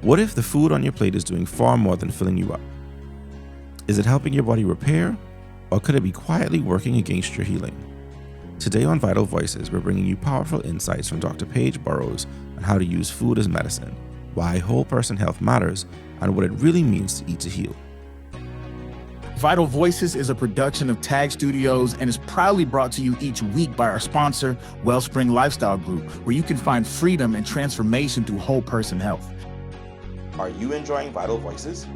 What if the food on your plate is doing far more than filling you up? Is it helping your body repair, or could it be quietly working against your healing? Today on Vital Voices, we're bringing you powerful insights from Dr. Paige Burrows on how to use food as medicine, why whole person health matters, and what it really means to eat to heal. Vital Voices is a production of Tag Studios and is proudly brought to you each week by our sponsor, WellSpring Lifestyle Group, where you can find freedom and transformation through whole person health. Are you enjoying Vital Voices?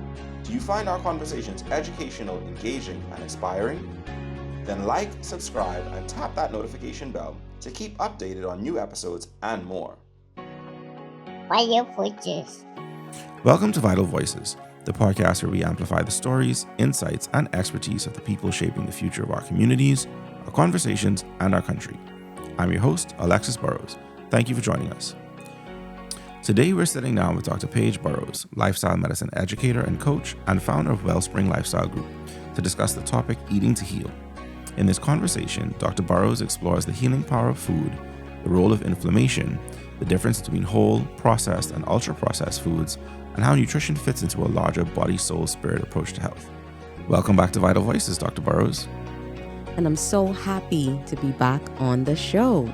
Do you find our conversations educational, engaging, and inspiring? Then like, subscribe, and tap that notification bell to keep updated on new episodes and more. Vital Voices. Welcome to Vital Voices, the podcast where we amplify the stories, insights, and expertise of the people shaping the future of our communities, our conversations, and our country. I'm your host, Alexis Burrows. Thank you for joining us. Today, we're sitting down with Dr. Paige Burrows, lifestyle medicine educator and coach, and founder of WellSpring Lifestyle Group, to discuss the topic eating to heal. In this conversation, Dr. Burrows explores the healing power of food, the role of inflammation, the difference between whole, processed, and ultra-processed foods, and how nutrition fits into a larger body, soul, spirit approach to health. Welcome back to Vital Voices, Dr. Burrows. And I'm so happy to be back on the show.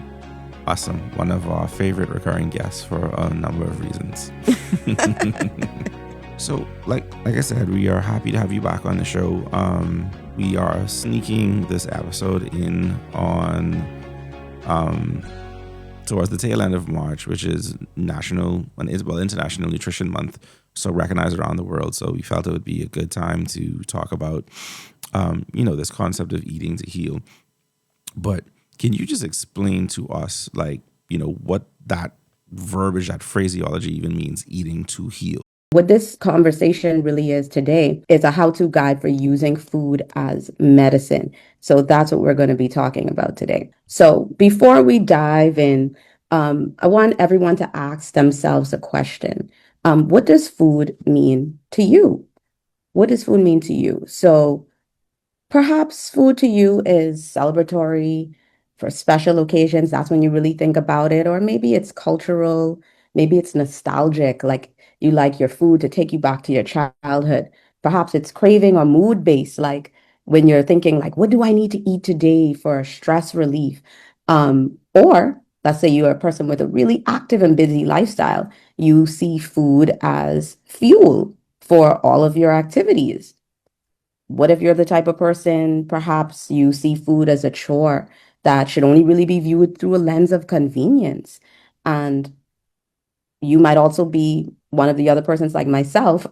Awesome. One of our favorite recurring guests for a number of reasons. So, like I said, we are happy to have you back on the show. We are sneaking this episode in on towards the tail end of March, which is International Nutrition Month, so recognized around the world. So we felt it would be a good time to talk about, this concept of eating to heal. But can you just explain to us, what that verbiage, that phraseology even means, eating to heal? What this conversation really is today is a how-to guide for using food as medicine. So that's what we're going to be talking about today. So before we dive in, I want everyone to ask themselves a question. What does food mean to you? What does food mean to you? So perhaps food to you is celebratory for special occasions. That's when you really think about it. Or maybe it's cultural. Maybe it's nostalgic, like you like your food to take you back to your childhood. Perhaps it's craving or mood based, like when you're thinking like, what do I need to eat today for stress relief? Or let's say you're a person with a really active and busy lifestyle. You see food as fuel for all of your activities. What if you're the type of person, perhaps you see food as a chore that should only really be viewed through a lens of convenience? And you might also be one of the other persons like myself,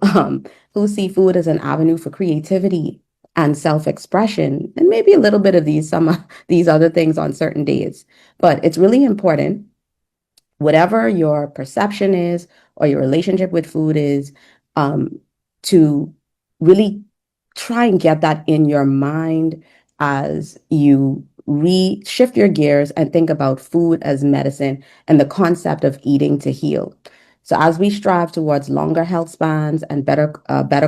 who see food as an avenue for creativity and self-expression, and maybe a little bit of some of these other things on certain days. But it's really important, whatever your perception is or your relationship with food is, to really try and get that in your mind as you shift your gears and think about food as medicine and the concept of eating to heal. So as we strive towards longer health spans and better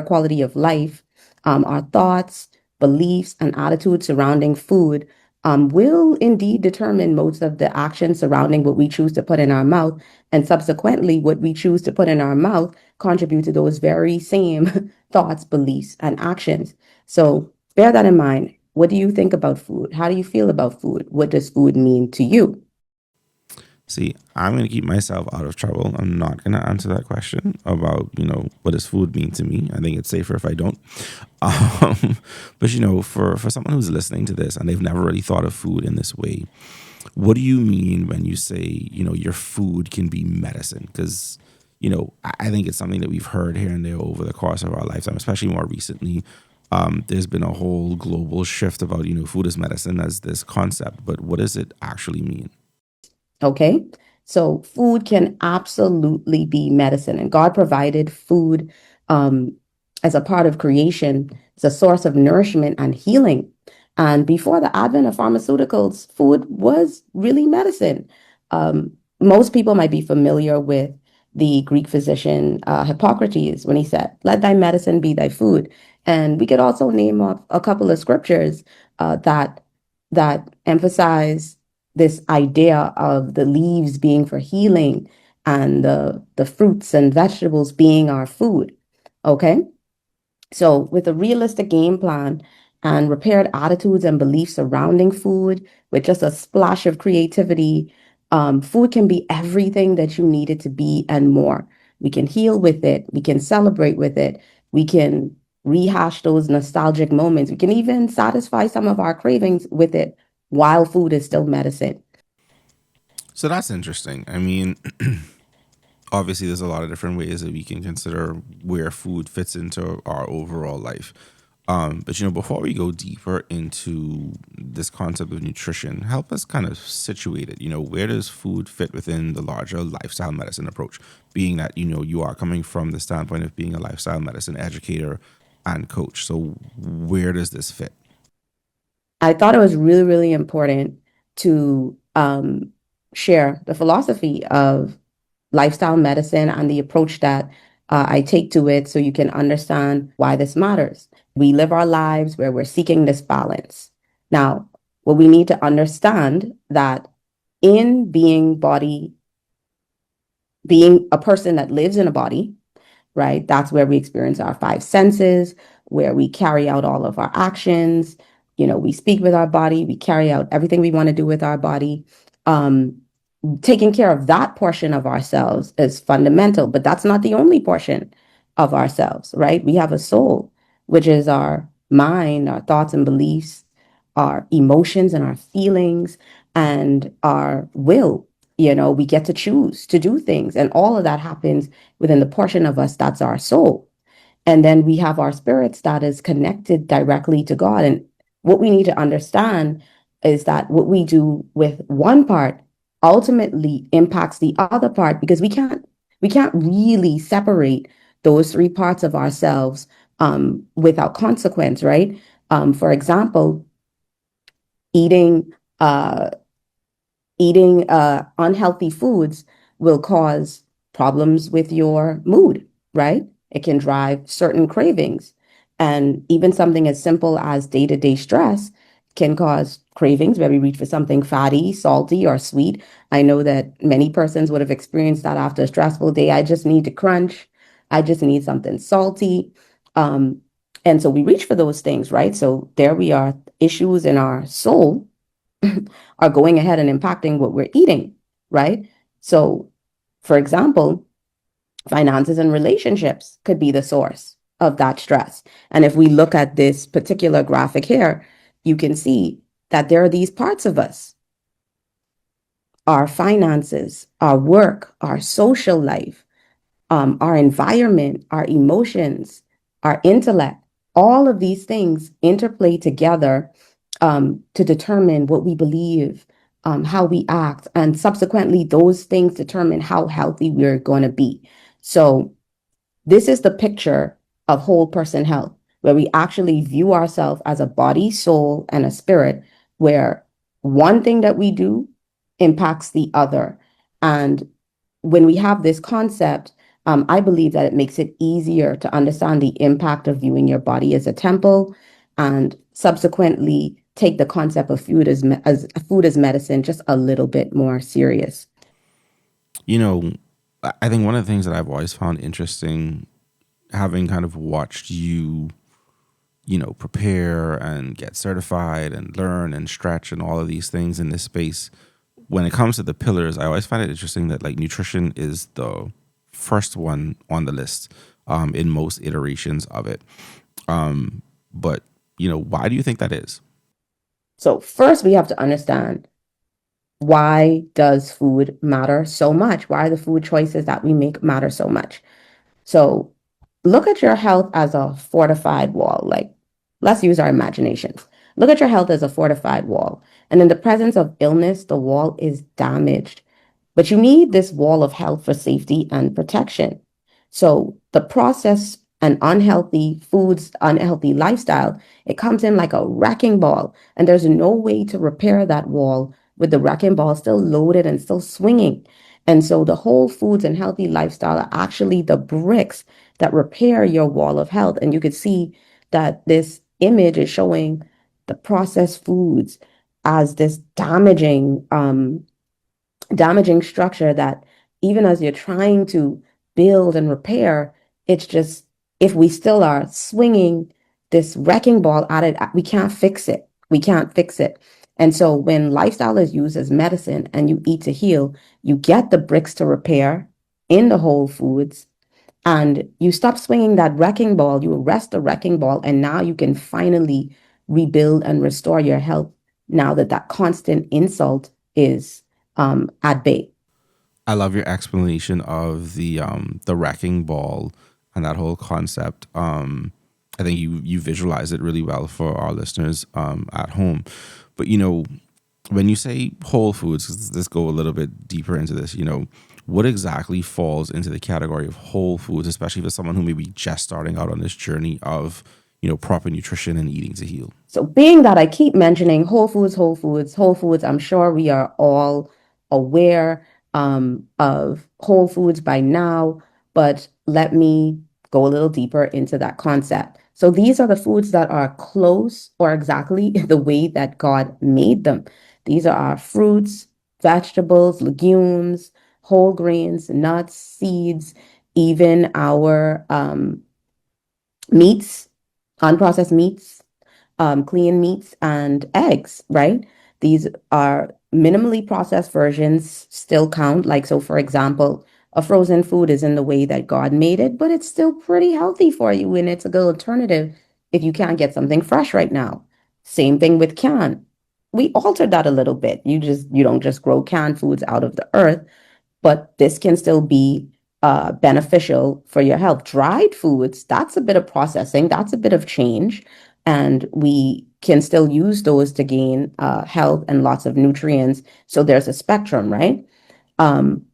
quality of life, our thoughts, beliefs, and attitudes surrounding food will indeed determine most of the actions surrounding what we choose to put in our mouth, and subsequently what we choose to put in our mouth contribute to those very same thoughts, beliefs, and actions. So bear that in mind. What do you think about food? How do you feel about food? What does food mean to you? See, I'm going to keep myself out of trouble. I'm not going to answer that question about, what does food mean to me? I think it's safer if I don't. But, for someone who's listening to this and they've never really thought of food in this way, what do you mean when you say, your food can be medicine? Because, I think it's something that we've heard here and there over the course of our lifetime, especially more recently. There's been a whole global shift about, food as medicine as this concept. But what does it actually mean? Okay, so food can absolutely be medicine, and God provided food as a part of creation. It's a source of nourishment and healing. And before the advent of pharmaceuticals, food was really medicine. Most people might be familiar with the Greek physician Hippocrates when he said, "Let thy medicine be thy food." And we could also name off a couple of scriptures that emphasize this idea of the leaves being for healing and the fruits and vegetables being our food. Okay? So, with a realistic game plan and repaired attitudes and beliefs surrounding food, with just a splash of creativity, food can be everything that you need it to be and more. We can heal with it, we can celebrate with it, we can rehash those nostalgic moments, we can even satisfy some of our cravings with it while food is still medicine. So that's interesting. I mean, obviously, there's a lot of different ways that we can consider where food fits into our overall life. But before we go deeper into this concept of nutrition, help us kind of situate it. Where does food fit within the larger lifestyle medicine approach? Being that you are coming from the standpoint of being a lifestyle medicine educator and coach, so where does this fit? I thought it was really, really important to share the philosophy of lifestyle medicine and the approach that I take to it so you can understand why this matters. We live our lives where we're seeking this balance. Now, what we need to understand that in being a person that lives in a body, right? That's where we experience our five senses, where we carry out all of our actions. We speak with our body, we carry out everything we want to do with our body. Um, Taking care of that portion of ourselves is fundamental, but that's not the only portion of ourselves, right? We have a soul, which is our mind, our thoughts and beliefs, our emotions and our feelings, and our will. We get to choose to do things, and all of that happens within the portion of us that's our soul. And then we have our spirits that is connected directly to God. And what we need to understand is that what we do with one part ultimately impacts the other part, because we can't really separate those three parts of ourselves without consequence, right? For example, eating uh, eating unhealthy foods will cause problems with your mood, right? It can drive certain cravings. And even something as simple as day-to-day stress can cause cravings where we reach for something fatty, salty, or sweet. I know that many persons would have experienced that after a stressful day. I just need to crunch. I just need something salty. Um, and so we reach for those things, right? So there we are, issues in our soul are going ahead and impacting what we're eating, right? So, for example, finances and relationships could be the source of that stress. And if we look at this particular graphic here, you can see that there are these parts of us: our finances, our work, our social life, our environment, our emotions, our intellect. All of these things interplay together to determine what we believe, how we act, and subsequently, those things determine how healthy we're going to be. So, this is the picture of whole person health, where we actually view ourselves as a body, soul, and a spirit, where one thing that we do impacts the other. And when we have this concept, I believe that it makes it easier to understand the impact of viewing your body as a temple, and subsequently take the concept of food as medicine just a little bit more serious. You know, I think one of the things that I've always found interesting, having kind of watched you, prepare and get certified and learn and stretch and all of these things in this space, when it comes to the pillars, I always find it interesting that like nutrition is the first one on the list in most iterations of it. But, why do you think that is? So first, we have to understand, why does food matter so much? Why are the food choices that we make matter so much? So look at your health as a fortified wall. Like, let's use our imaginations. Look at your health as a fortified wall. And in the presence of illness, the wall is damaged. But you need this wall of health for safety and protection. So the process and unhealthy foods, unhealthy lifestyle, it comes in like a wrecking ball. And there's no way to repair that wall with the wrecking ball still loaded and still swinging. And so the whole foods and healthy lifestyle are actually the bricks that repair your wall of health. And you could see that this image is showing the processed foods as this damaging structure that even as you're trying to build and repair, it's just, if we still are swinging this wrecking ball at it, we can't fix it. We can't fix it. And so when lifestyle is used as medicine and you eat to heal, you get the bricks to repair in the whole foods, and you stop swinging that wrecking ball, you arrest the wrecking ball, and now you can finally rebuild and restore your health now that that constant insult is at bay. I love your explanation of the wrecking ball and that whole concept. I think you visualize it really well for our listeners at home. But when you say whole foods, 'cause let's go a little bit deeper into this. What exactly falls into the category of whole foods, especially for someone who may be just starting out on this journey of proper nutrition and eating to heal? So being that I keep mentioning whole foods, whole foods, whole foods, I'm sure we are all aware of whole foods by now, but let me go a little deeper into that concept. So these are the foods that are close or exactly the way that God made them. These are our fruits, vegetables, legumes, whole grains, nuts, seeds, even our meats, unprocessed meats, clean meats, and eggs, right? These are minimally processed versions, still count. Like, so for example, a frozen food is in the way that God made it, but it's still pretty healthy for you, and it's a good alternative if you can't get something fresh right now. Same thing with canned. We altered that a little bit. You don't just grow canned foods out of the earth, but this can still be beneficial for your health. Dried foods, that's a bit of processing, that's a bit of change, and we can still use those to gain health and lots of nutrients. So there's a spectrum, right? Um,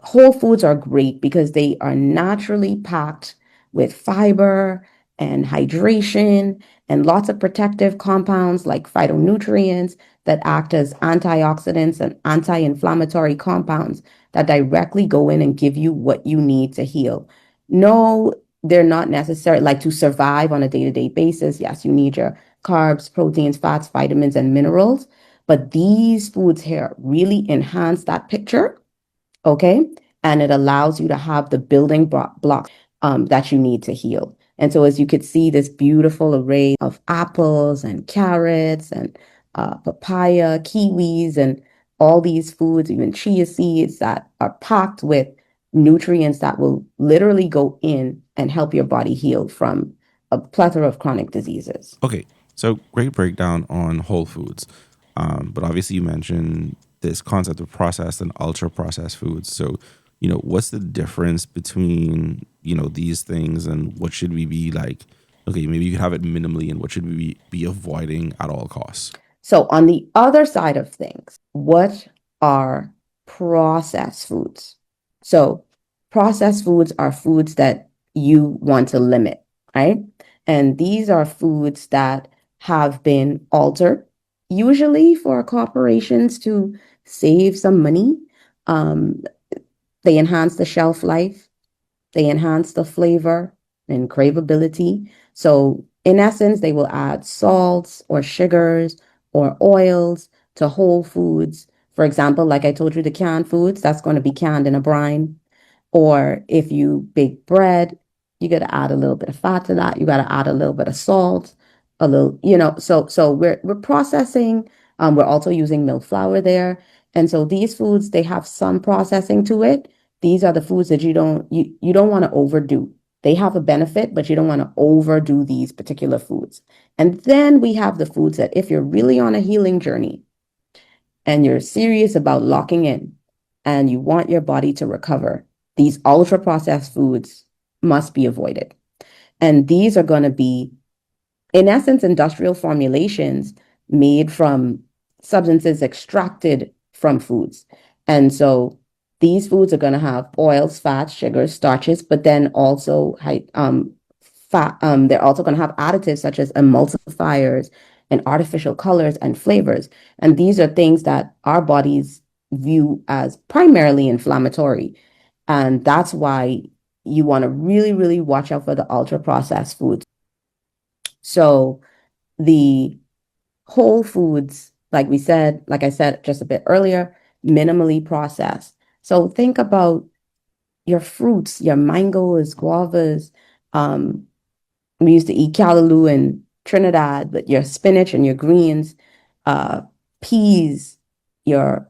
Whole foods are great because they are naturally packed with fiber and hydration and lots of protective compounds like phytonutrients that act as antioxidants and anti-inflammatory compounds that directly go in and give you what you need to heal. No, they're not necessary, like to survive on a day-to-day basis. Yes, you need your carbs, proteins, fats, vitamins, and minerals, but these foods here really enhance that picture. Okay. And it allows you to have the building blocks that you need to heal. And so, as you could see, this beautiful array of apples and carrots and papaya, kiwis, and all these foods, even chia seeds that are packed with nutrients that will literally go in and help your body heal from a plethora of chronic diseases. Okay, so great breakdown on whole foods. But obviously you mentioned this concept of processed and ultra processed foods. So, what's the difference between, these things, and what should we be like, okay, maybe you could have it minimally, and what should we be avoiding at all costs? So, on the other side of things, what are processed foods? So, processed foods are foods that you want to limit, right? And these are foods that have been altered, usually for corporations to save some money. Um, they enhance the shelf life, they enhance the flavor and craveability. So, in essence, they will add salts or sugars or oils to whole foods. For example, like I told you, the canned foods, that's going to be canned in a brine. Or if you bake bread, you got to add a little bit of fat to that. You got to add a little bit of salt, a little, so we're processing. We're also using milk flour there. And so these foods, they have some processing to it. These are the foods that you don't want to overdo. They have a benefit, but you don't want to overdo these particular foods. And then we have the foods that if you're really on a healing journey and you're serious about locking in and you want your body to recover, these ultra processed foods must be avoided. And these are going to be, in essence, industrial formulations made from substances extracted from foods. And so these foods are going to have oils, fats, sugars, starches, but then also fat. They're also going to have additives such as emulsifiers and artificial colors and flavors. And these are things that our bodies view as primarily inflammatory. And that's why you want to really, really watch out for the ultra processed foods. So the whole foods, like I said just a bit earlier, minimally processed. So think about your fruits, your mangoes, guavas. Um, we used to eat callaloo in Trinidad, but your spinach and your greens, uh, peas, your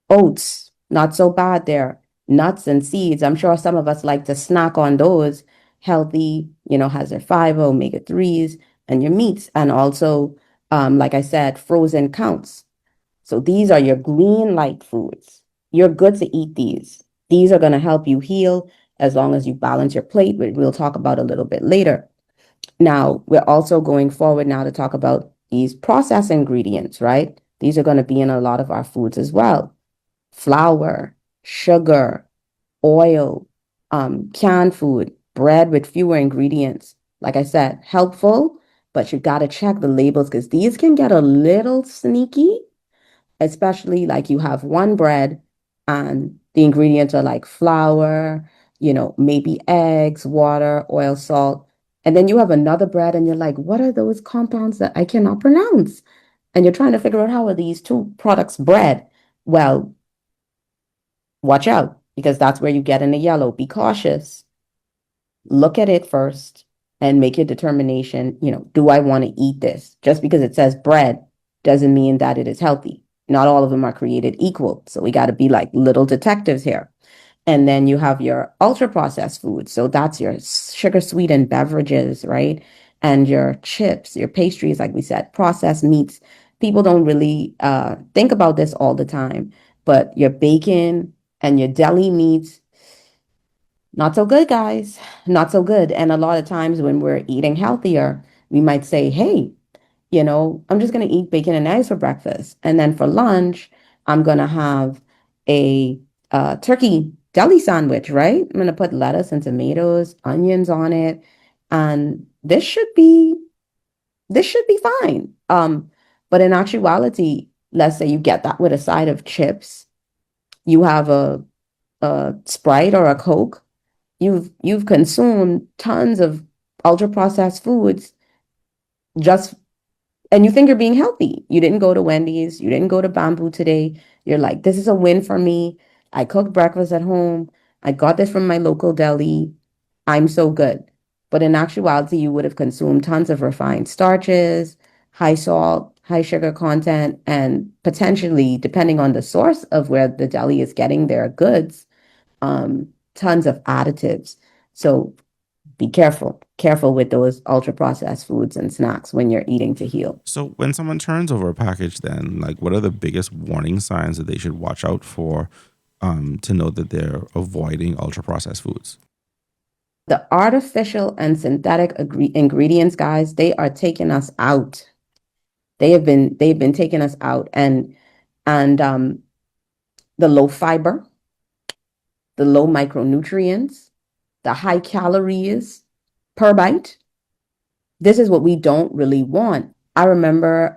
oats, not so bad there. Nuts and seeds. I'm sure some of us like to snack on those. Healthy, has their fiber, omega-3s, and your meats. And also, like I said, frozen counts. So these are your green light foods. You're good to eat these. These are going to help you heal as long as you balance your plate, which we'll talk about a little bit later. Now, we're also going forward now to talk about these processed ingredients, right? These are going to be in a lot of our foods as well. Flour, sugar, oil, canned food, bread with fewer ingredients. Like I said, helpful, but you got to check the labels because these can get a little sneaky, especially like you have one bread and the ingredients are like flour, maybe eggs, water, oil, salt. And then you have another bread and you're like, what are those compounds that I cannot pronounce? And you're trying to figure out how are these two products bred? Well, watch out because that's where you get in the yellow. Be cautious. Look at it first and make your determination, do I want to eat this? Just because it says bread doesn't mean that it is healthy. Not all of them are created equal. So we got to be like little detectives here. And then you have your ultra processed foods. So that's your sugar sweetened beverages, right? And your chips, your pastries, like we said, processed meats. People don't really think about this all the time, but your bacon and your deli meats, not so good, guys. Not so good. And a lot of times when we're eating healthier, we might say, hey, I'm just going to eat bacon and eggs for breakfast. And then for lunch, I'm going to have a turkey deli sandwich, right? I'm going to put lettuce and tomatoes, onions on it. And this should be fine. But in actuality, let's say you get that with a side of chips. You have a Sprite or a Coke. You've consumed tons of ultra processed foods just and you think you're being healthy. You didn't go to Wendy's, you didn't go to Bamboo today. You're like, this is a win for me. I cooked breakfast at home. I got this from my local deli. I'm so good. But in actuality, you would have consumed tons of refined starches, high salt, high sugar content, and potentially, depending on the source of where the deli is getting their goods, tons of additives. So be careful with those ultra processed foods and snacks when you're eating to heal. So when someone turns over a package, then like what are the biggest warning signs that they should watch out for to know that they're avoiding ultra processed foods? The artificial and synthetic ingredients, guys, they are taking us out. They've been taking us out, and the low fiber, the low micronutrients, the high calories per bite. This is what we don't really want. I remember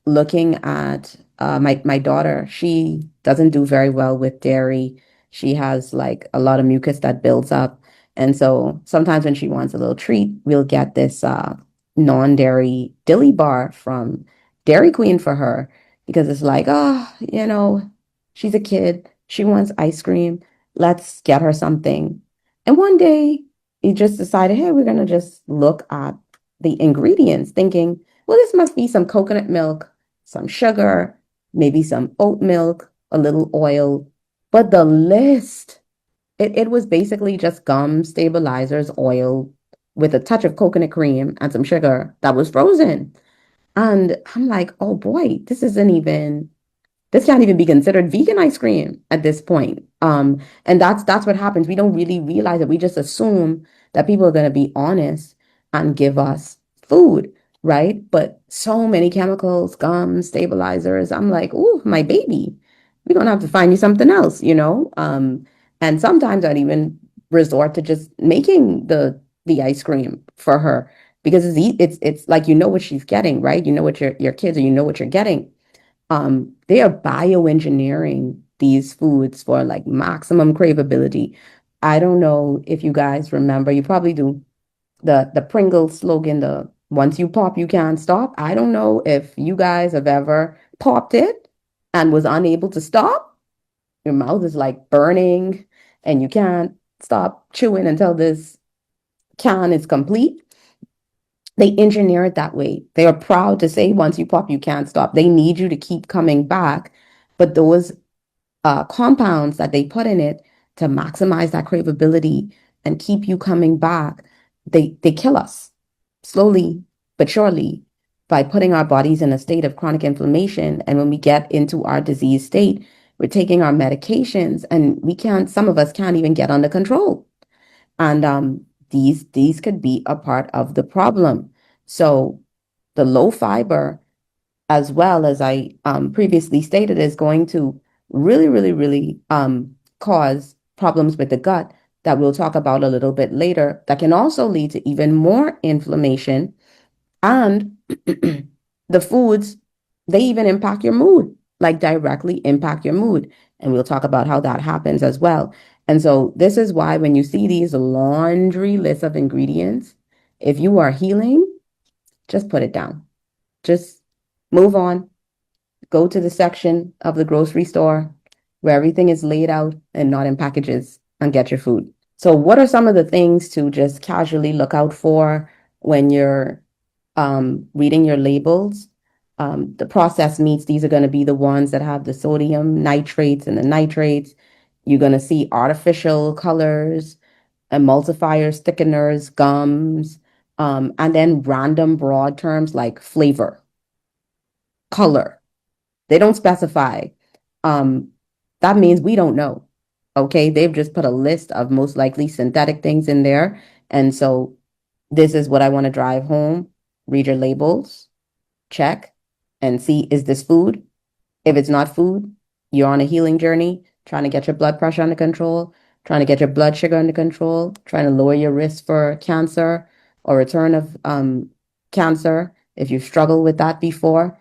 looking at my daughter. She doesn't do very well with dairy. She has like a lot of mucus that builds up. And so sometimes when she wants a little treat, we'll get this non-dairy dilly bar from Dairy Queen for her because it's like, oh, she's a kid. She wants ice cream. Let's get her something. And one day we just decided, hey, we're going to just look at the ingredients, thinking, well, this must be some coconut milk, some sugar, maybe some oat milk, a little oil. But the list, it was basically just gum, stabilizers, oil with a touch of coconut cream and some sugar that was frozen. And I'm like, oh boy, this can't even be considered vegan ice cream at this point. And that's what happens. We don't really realize it. We just assume that people are going to be honest and give us food, right? But so many chemicals, gums, stabilizers. I'm like, ooh, my baby, we're gonna have to find you something else. And sometimes I'd even resort to just making the ice cream for her because it's like what she's getting, right? You know what your kids or what you're getting. They are bioengineering these foods for like maximum craveability. I don't know if you guys remember, you probably do, the Pringles slogan, the once you pop, you can't stop. I don't know if you guys have ever popped it and was unable to stop. Your mouth is like burning and you can't stop chewing until this can is complete. They engineer it that way. They are proud to say once you pop, you can't stop. They need you to keep coming back. But those compounds that they put in it to maximize that craveability and keep you coming back, they kill us slowly but surely by putting our bodies in a state of chronic inflammation. And when we get into our disease state, we're taking our medications and some of us can't even get under control. And these could be a part of the problem. So the low fiber, as well as I previously stated, is going to really cause problems with the gut that we'll talk about a little bit later, that can also lead to even more inflammation. And the foods, they even impact your mood, like directly impact your mood. And we'll talk about how that happens as well. And so this is why when you see these laundry lists of ingredients, if you are healing, just put it down. Just move on. Go to the section of the grocery store where everything is laid out and not in packages, and get your food. So what are some of the things to just casually look out for when you're reading your labels? The processed meats, these are going to be the ones that have the sodium nitrates and the nitrates. You're going to see artificial colors, emulsifiers, thickeners, gums, and then random broad terms like flavor, color. They don't specify. That means we don't know. Okay, they've just put a list of most likely synthetic things in there. And so this is what I want to drive home. Read your labels, check, and see, is this food? If it's not food, you're on a healing journey, trying to get your blood pressure under control, trying to get your blood sugar under control, trying to lower your risk for cancer or return of cancer. If you've struggled with that before,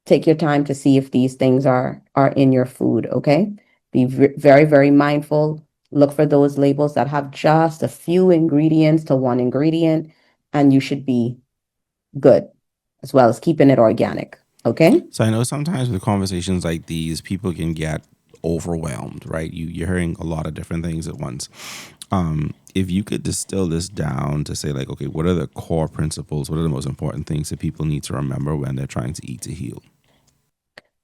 take your time to see if these things are in your food, okay? Be very mindful. Look for those labels that have just a few ingredients to one ingredient, and you should be good, as well as keeping it organic, okay? So I know sometimes with conversations like these, people can get overwhelmed, right? You're hearing a lot of different things at once. If you could distill this down to say, like, okay, what are the core principles? What are the most important things that people need to remember when they're trying to eat to heal?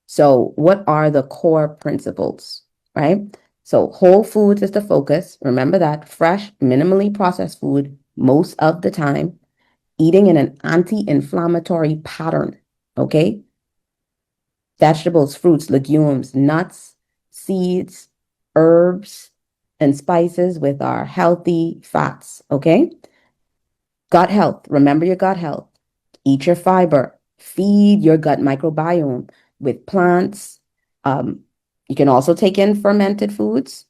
So what are the core principles, right? So whole foods is the focus. Remember that. Fresh, minimally processed food most of the time. Eating in an anti-inflammatory pattern, okay? Vegetables, fruits, legumes, nuts, seeds, herbs, and spices with our healthy fats, okay? Gut health, remember your gut health. Eat your fiber, feed your gut microbiome with plants. You can also take in fermented foods.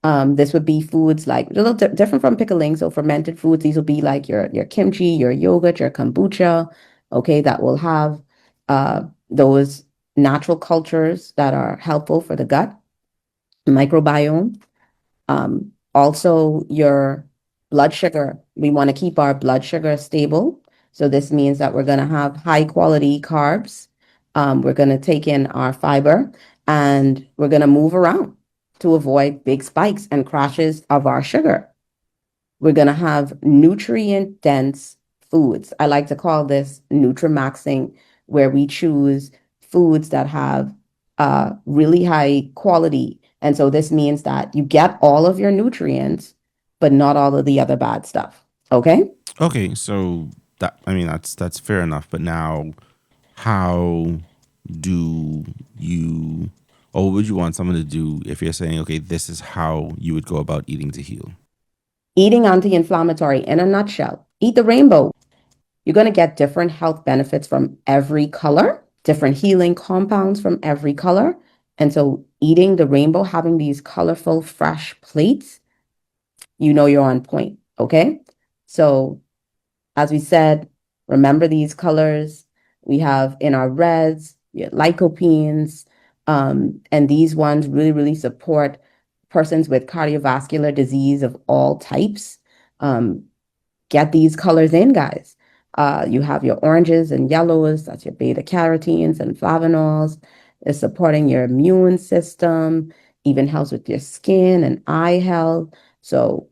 This would be foods like a little different from pickling. So fermented foods, these will be like your kimchi, your yogurt, your kombucha, okay, that will have those natural cultures that are helpful for the gut microbiome. Also, your blood sugar. We want to keep our blood sugar stable. So this means that we're going to have high quality carbs. We're going to take in our fiber, and we're going to move around to avoid big spikes and crashes of our sugar. We're going to have nutrient dense foods. I like to call this Nutrimaxing, where we choose foods that have really high quality. And so this means that you get all of your nutrients, but not all of the other bad stuff. Okay? Okay, so that's fair enough. But now, how do you, or what would you want someone to do if you're saying, okay, this is how you would go about eating to heal? Eating anti-inflammatory in a nutshell. Eat the rainbow. You're going to get different health benefits from every color, different healing compounds from every color. And so eating the rainbow, having these colorful, fresh plates, you know you're on point, okay? So as we said, remember these colors. We have in our reds, lycopenes, and these ones really support persons with cardiovascular disease of all types. Get these colors in, guys. You have your oranges and yellows, that's your beta carotenes and flavonols. It's supporting your immune system. even helps with your skin and eye health. So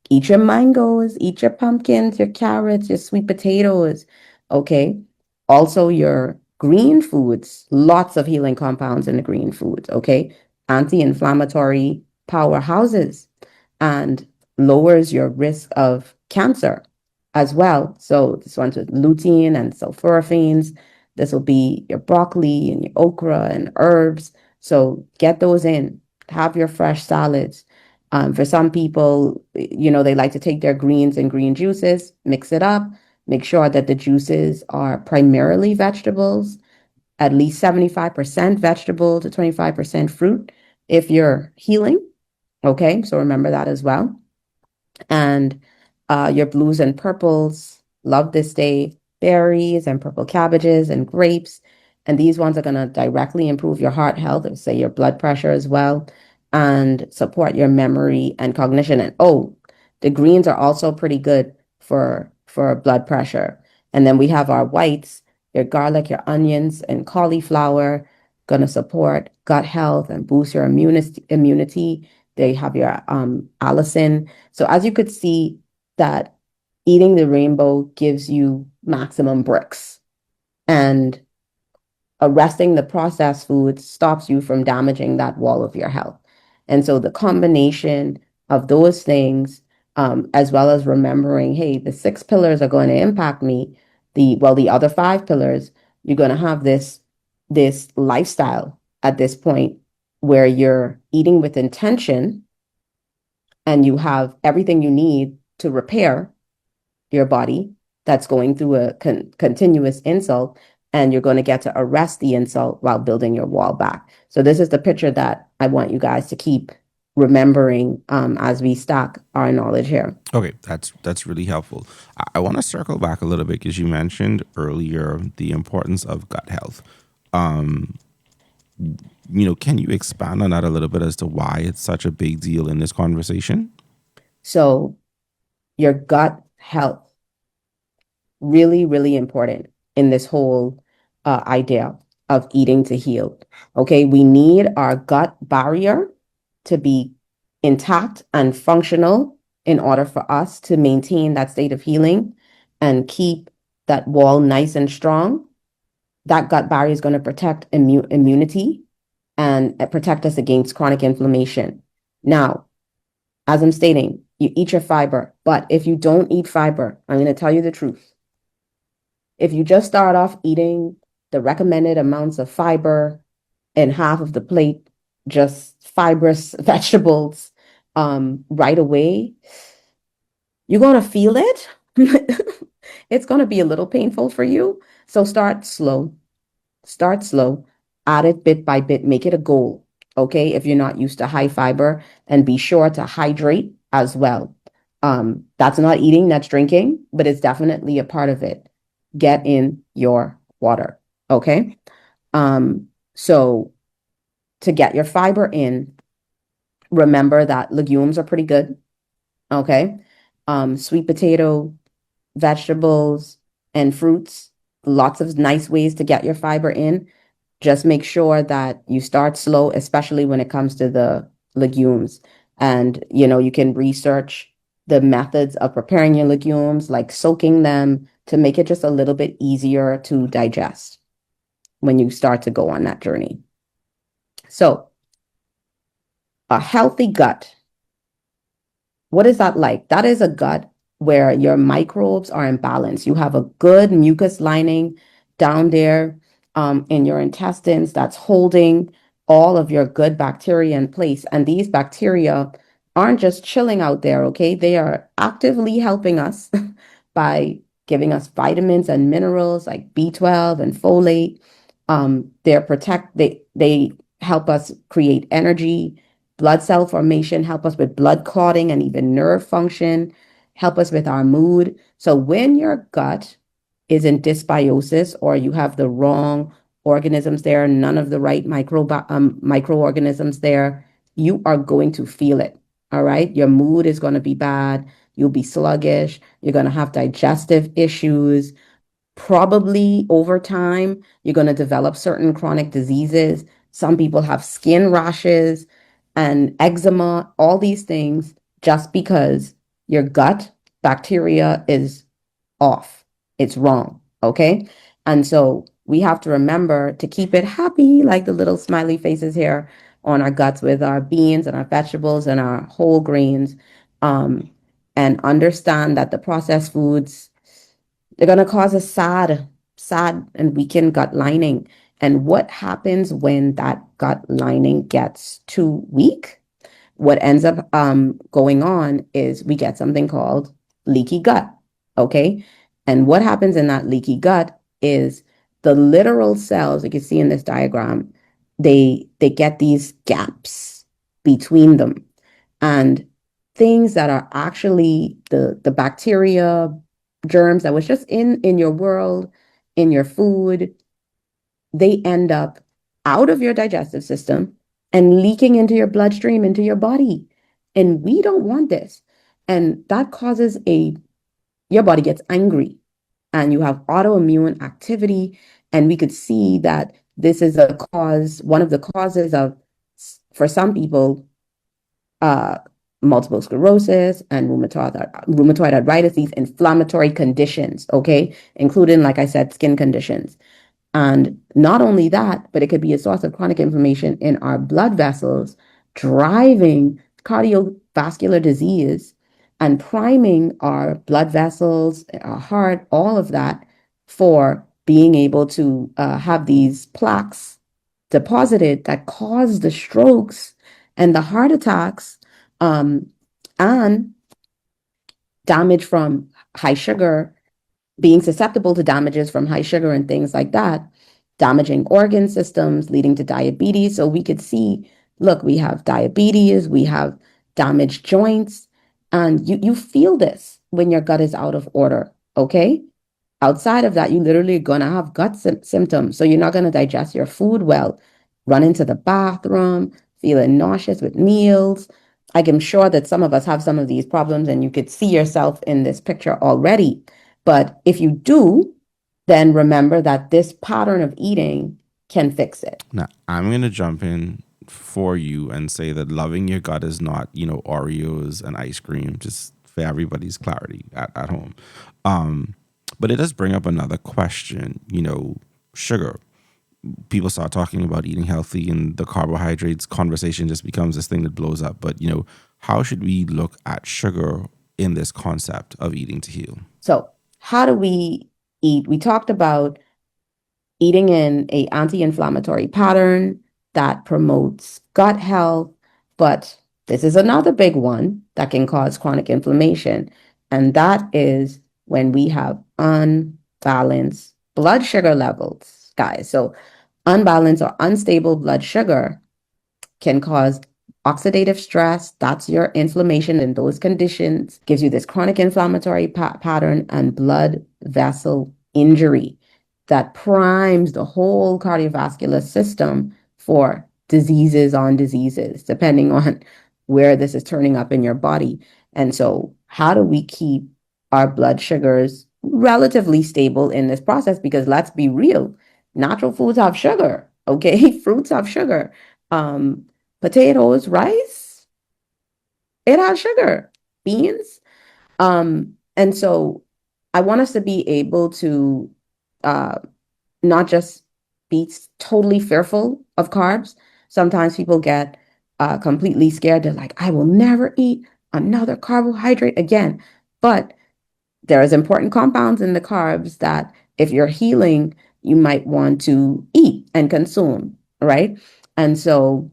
eat your mangoes, eat your pumpkins, your carrots, your sweet potatoes. Okay. Also, your green foods, lots of healing compounds in the green foods. Okay. Anti-inflammatory powerhouses and lowers your risk of cancer as well. So this one's with lutein and sulforaphane. This will be your broccoli and your okra and herbs. So get those in. Have your fresh salads. For some people, they like to take their greens and green juices, mix it up, make sure that the juices are primarily vegetables, at least 75% vegetable to 25% fruit if you're healing. Okay, so remember that as well. And your blues and purples, love this day, berries and purple cabbages and grapes. And these ones are going to directly improve your heart health, or say your blood pressure as well, and support your memory and cognition. And the greens are also pretty good for blood pressure. And then we have our whites, your garlic, your onions, and cauliflower, going to support gut health and boost your immunity. They have your allicin. So as you could see, that eating the rainbow gives you maximum bricks, and arresting the processed foods stops you from damaging that wall of your health. And so the combination of those things, as well as remembering, hey, the 6 pillars are going to impact me. The other 5 pillars, you're going to have this lifestyle at this point where you're eating with intention and you have everything you need to repair your body that's going through a continuous insult, and you're going to get to arrest the insult while building your wall back. So this is the picture that I want you guys to keep remembering as we stack our knowledge here. Okay, that's really helpful. I want to circle back a little bit because you mentioned earlier the importance of gut health. Can you expand on that a little bit as to why it's such a big deal in this conversation? So your gut health, really, really important in this whole idea of eating to heal. Okay, we need our gut barrier to be intact and functional in order for us to maintain that state of healing and keep that wall nice and strong. That gut barrier is going to protect immunity and protect us against chronic inflammation. Now, as I'm stating, you eat your fiber, but if you don't eat fiber, I'm going to tell you the truth. If you just start off eating the recommended amounts of fiber and half of the plate, just fibrous vegetables, right away, you're going to feel it. It's going to be a little painful for you. So start slow, add it bit by bit, make it a goal. Okay, if you're not used to high fiber, and be sure to hydrate as well. That's not eating, that's drinking, but it's definitely a part of it. Get in your water. Okay. So to get your fiber in, remember that legumes are pretty good. Okay. Sweet potato, vegetables, and fruits, lots of nice ways to get your fiber in. Just make sure that you start slow, especially when it comes to the legumes. And, you can research the methods of preparing your legumes, like soaking them, to make it just a little bit easier to digest when you start to go on that journey. So, a healthy gut, what is that like? That is a gut where your microbes are in balance. You have a good mucus lining down there in your intestines that's holding all of your good bacteria in place. And these bacteria aren't just chilling out there, okay? They are actively helping us by giving us vitamins and minerals like B12 and folate. They help us create energy, blood cell formation, help us with blood clotting and even nerve function, help us with our mood. So when your gut is in dysbiosis, or you have the wrong organisms there, none of the right microorganisms there, you are going to feel it. All right. Your mood is going to be bad. You'll be sluggish. You're going to have digestive issues. Probably over time, you're going to develop certain chronic diseases. Some people have skin rashes. and eczema, all these things, just because your gut bacteria is off. It's wrong. Okay. And so we have to remember to keep it happy, like the little smiley faces here on our guts with our beans and our vegetables and our whole grains. Um, and understand that the processed foods, they're going to cause a sad and weakened gut lining. And what happens when that gut lining gets too weak? What ends up going on is we get something called leaky gut. Okay. And what happens in that leaky gut is the literal cells, you can see in this diagram, they get these gaps between them. And things that are actually the bacteria, germs that was just in your world, in your food, they end up out of your digestive system and leaking into your bloodstream, into your body. And we don't want this. And that causes your body gets angry and you have autoimmune activity. And we could see that this is one of the causes of, for some people, uh, multiple sclerosis and rheumatoid arthritis, these inflammatory conditions, okay, including, like I said, skin conditions. And not only that, but it could be a source of chronic inflammation in our blood vessels, driving cardiovascular disease and priming our blood vessels, our heart, all of that for being able to have these plaques deposited that cause the strokes and the heart attacks, and damage from high sugar, being susceptible to damages from high sugar and things like that, damaging organ systems, leading to diabetes. So we could see, look, we have diabetes, we have damaged joints, and you feel this when your gut is out of order, okay? Outside of that, you literally are going to have gut symptoms. So you're not going to digest your food well, run into the bathroom, feeling nauseous with meals. I am sure that some of us have some of these problems and you could see yourself in this picture already. But if you do, then remember that this pattern of eating can fix it. Now, I'm going to jump in for you and say that loving your gut is not, Oreos and ice cream, just for everybody's clarity at home. But it does bring up another question, sugar. People start talking about eating healthy and the carbohydrates conversation just becomes this thing that blows up. But, how should we look at sugar in this concept of eating to heal? So how do we eat? We talked about eating in a anti-inflammatory pattern that promotes gut health, but this is another big one that can cause chronic inflammation, and that is when we have unbalanced blood sugar levels, guys. So unbalanced or unstable blood sugar can cause oxidative stress. That's your inflammation in those conditions, gives you this chronic inflammatory pattern and blood vessel injury that primes the whole cardiovascular system for diseases on diseases, depending on where this is turning up in your body. And so how do we keep our blood sugars relatively stable in this process? Because let's be real, natural foods have sugar, okay? Fruits have sugar. Potatoes, rice, it has sugar, beans. And so I want us to be able to not just be totally fearful of carbs. Sometimes people get completely scared. They're like, I will never eat another carbohydrate again. But there is important compounds in the carbs that if you're healing, you might want to eat and consume, right? And so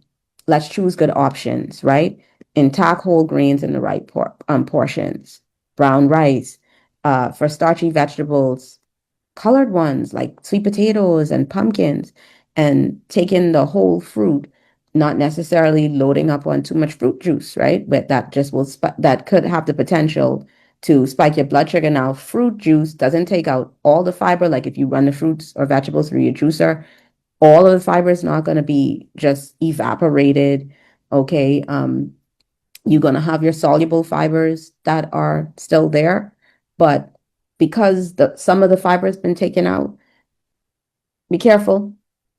let's choose good options, right? Intact whole grains in the right portions, brown rice, for starchy vegetables, colored ones like sweet potatoes and pumpkins, and taking the whole fruit, not necessarily loading up on too much fruit juice, right? But that just will that could have the potential to spike your blood sugar. Now, fruit juice doesn't take out all the fiber. Like if you run the fruits or vegetables through your juicer, all of the fiber is not going to be just evaporated. Okay. You're going to have your soluble fibers that are still there, but because some of the fiber has been taken out, be careful.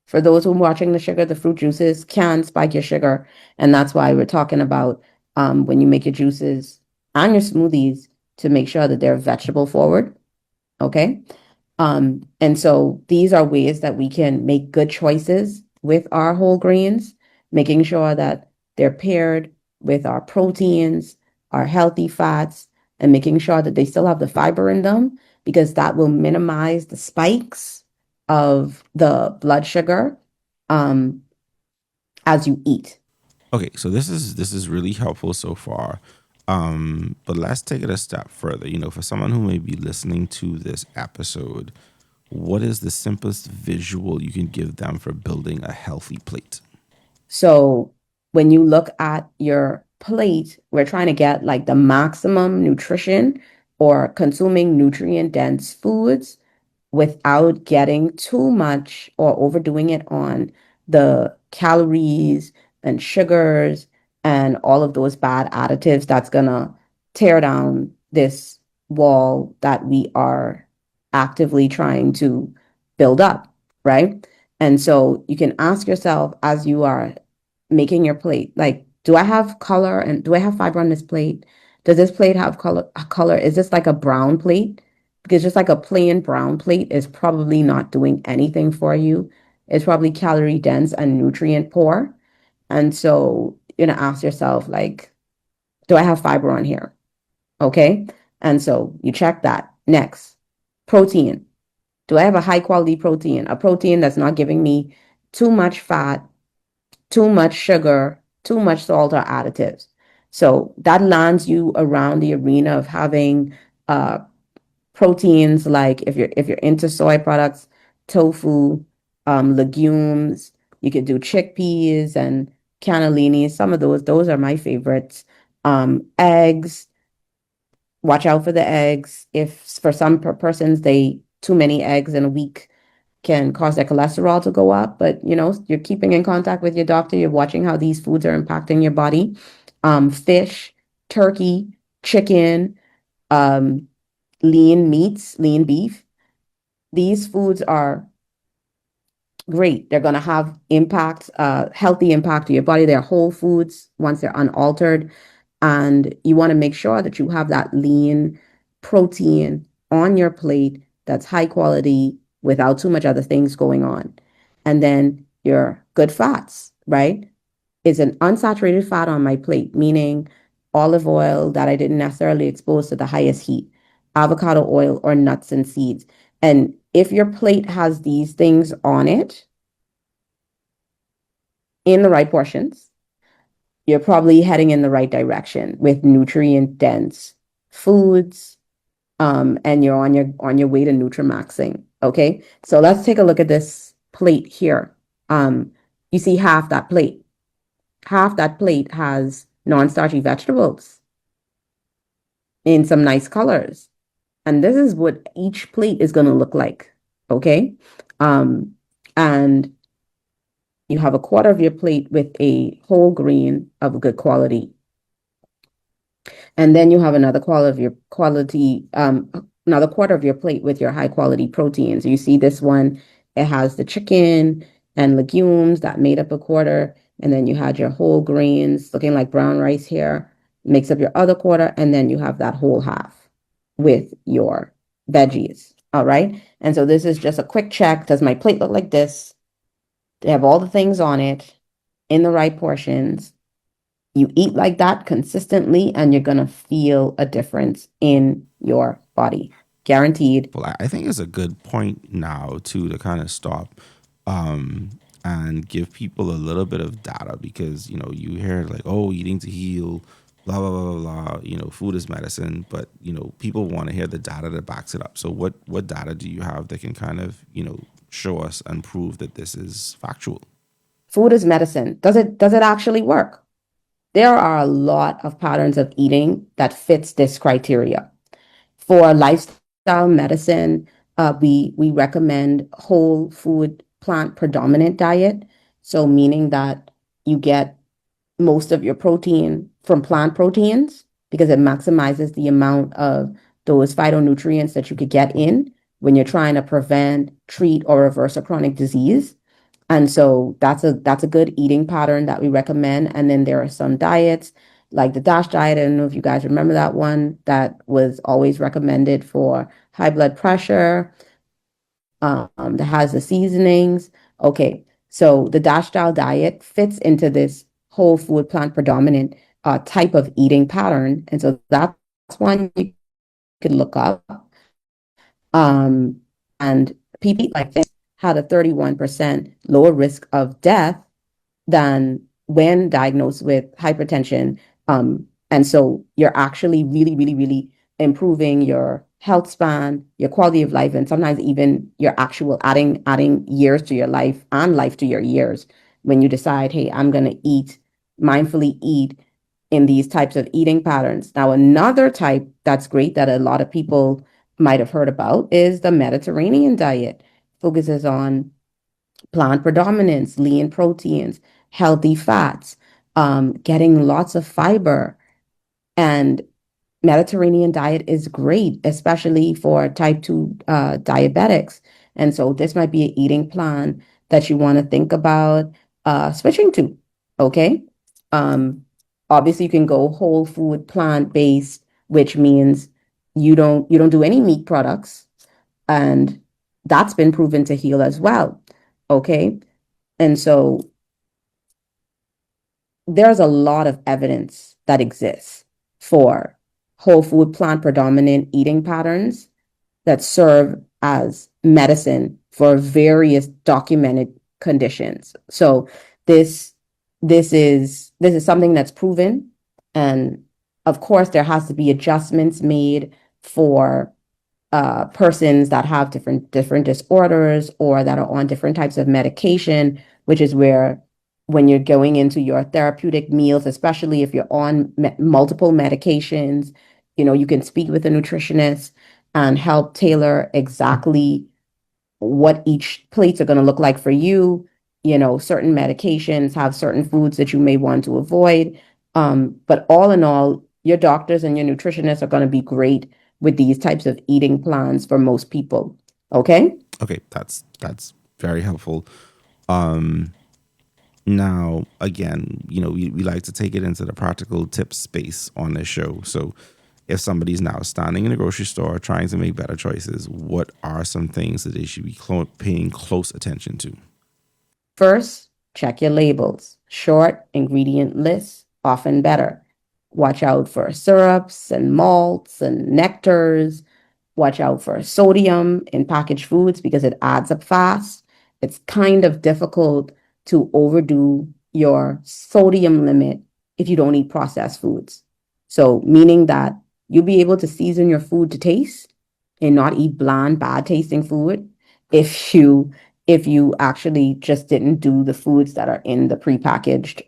For those who are watching the sugar, the fruit juices can spike your sugar. And that's why we're talking about when you make your juices and your smoothies to make sure that they're vegetable forward. Okay. And so these are ways that we can make good choices with our whole grains, making sure that they're paired with our proteins, our healthy fats, and making sure that they still have the fiber in them, because that will minimize the spikes of the blood sugar um, as you eat. Okay, so this is really helpful so far. But let's take it a step further. You know, for someone who may be listening to this episode, what is the simplest visual you can give them for building a healthy plate? So when you look at your plate, we're trying to get like the maximum nutrition or consuming nutrient dense foods without getting too much or overdoing it on the calories and sugars and all of those bad additives that's gonna tear down this wall that we are actively trying to build up, right? And so you can ask yourself as you are making your plate, like, do I have color and do I have fiber on this plate? Does this plate have color? Is this like a brown plate? Because just like a plain brown plate is probably not doing anything for you. It's probably calorie dense and nutrient poor. And so you're gonna ask yourself, like, do I have fiber on here? Okay. And so you check that. Next, protein. Do I have a high quality protein? A protein that's not giving me too much fat, too much sugar, too much salt or additives. So that lands you around the arena of having uh, proteins, like if you're into soy products, tofu, legumes. You could do chickpeas and cannellini. Some of those are my favorites. Eggs. Watch out for the eggs. If for some persons they too many eggs in a week can cause their cholesterol to go up, but you're keeping in contact with your doctor, you're watching how these foods are impacting your body. Fish, turkey, chicken, um, lean meats, lean beef. These foods are great. They're going to have impact, healthy impact to your body. They're whole foods once they're unaltered. And you want to make sure that you have that lean protein on your plate that's high quality without too much other things going on. And then your good fats, right? Is an unsaturated fat on my plate, meaning olive oil that I didn't necessarily expose to the highest heat, avocado oil, or nuts and seeds. And if your plate has these things on it in the right portions, you're probably heading in the right direction with nutrient dense foods, and you're on your way to Nutrimaxing. Okay, so let's take a look at this plate here. You see half that plate. Half that plate has non-starchy vegetables in some nice colors. And this is what each plate is going to look like. Okay. And you have a quarter of your plate with a whole grain of good quality. And then you have another quarter of your plate with your high quality proteins. You see this one, it has the chicken and legumes that made up a quarter. And then you had your whole grains looking like brown rice here, makes up your other quarter. And then you have that whole half with your veggies. All right. And so this is just a quick check. Does my plate look like this? They have all the things on it in the right portions. You eat like that consistently, and you're going to feel a difference in your body. Guaranteed. Well, I think it's a good point now too to kind of stop and give people a little bit of data, because you hear like, oh, eating to heal, blah blah blah blah blah. Food is medicine, but people want to hear the data that backs it up. So what data do you have that can kind of show us and prove that this is factual? Food is medicine. Does it actually work? There are a lot of patterns of eating that fits this criteria. For lifestyle medicine, we recommend whole food, plant predominant diet. So meaning that you get most of your protein from plant proteins, because it maximizes the amount of those phytonutrients that you could get in when you're trying to prevent, treat, or reverse a chronic disease. And so that's a good eating pattern that we recommend. And then there are some diets like the DASH diet. I don't know if you guys remember that one that was always recommended for high blood pressure, that has the seasonings. Okay, so the DASH style diet fits into this whole food plant predominant type of eating pattern. And so that's one you could look up. Um, and people like this had a 31% lower risk of death than when diagnosed with hypertension. And so you're actually really, really, really improving your health span, your quality of life, and sometimes even your actual adding years to your life and life to your years when you decide, hey, I'm gonna mindfully eat in these types of eating patterns. Now, another type that's great that a lot of people might have heard about is the Mediterranean diet. Focuses on plant predominance, lean proteins, healthy fats, getting lots of fiber. And Mediterranean diet is great, especially for type 2 diabetics. And so this might be an eating plan that you want to think about switching to. Okay. Um, Obviously, you can go whole food plant based, which means you don't do any meat products, and that's been proven to heal as well. Okay. And so there's a lot of evidence that exists for whole food plant predominant eating patterns that serve as medicine for various documented conditions. So this this is something that's proven, and of course there has to be adjustments made for persons that have different disorders or that are on different types of medication, which is where when you're going into your therapeutic meals, especially if you're on multiple medications, you can speak with a nutritionist and help tailor exactly what each plates are going to look like for you. Certain medications have certain foods that you may want to avoid. But all in all, your doctors and your nutritionists are going to be great with these types of eating plans for most people. Okay? Okay, that's very helpful. Um, Now, again, we like to take it into the practical tip space on this show. So if somebody's now standing in a grocery store trying to make better choices, what are some things that they should be paying close attention to? First, check your labels. Short ingredient lists, often better. Watch out for syrups and malts and nectars. Watch out for sodium in packaged foods because it adds up fast. It's kind of difficult to overdo your sodium limit if you don't eat processed foods. So, meaning that you'll be able to season your food to taste and not eat bland, bad tasting food if you actually just didn't do the foods that are in the prepackaged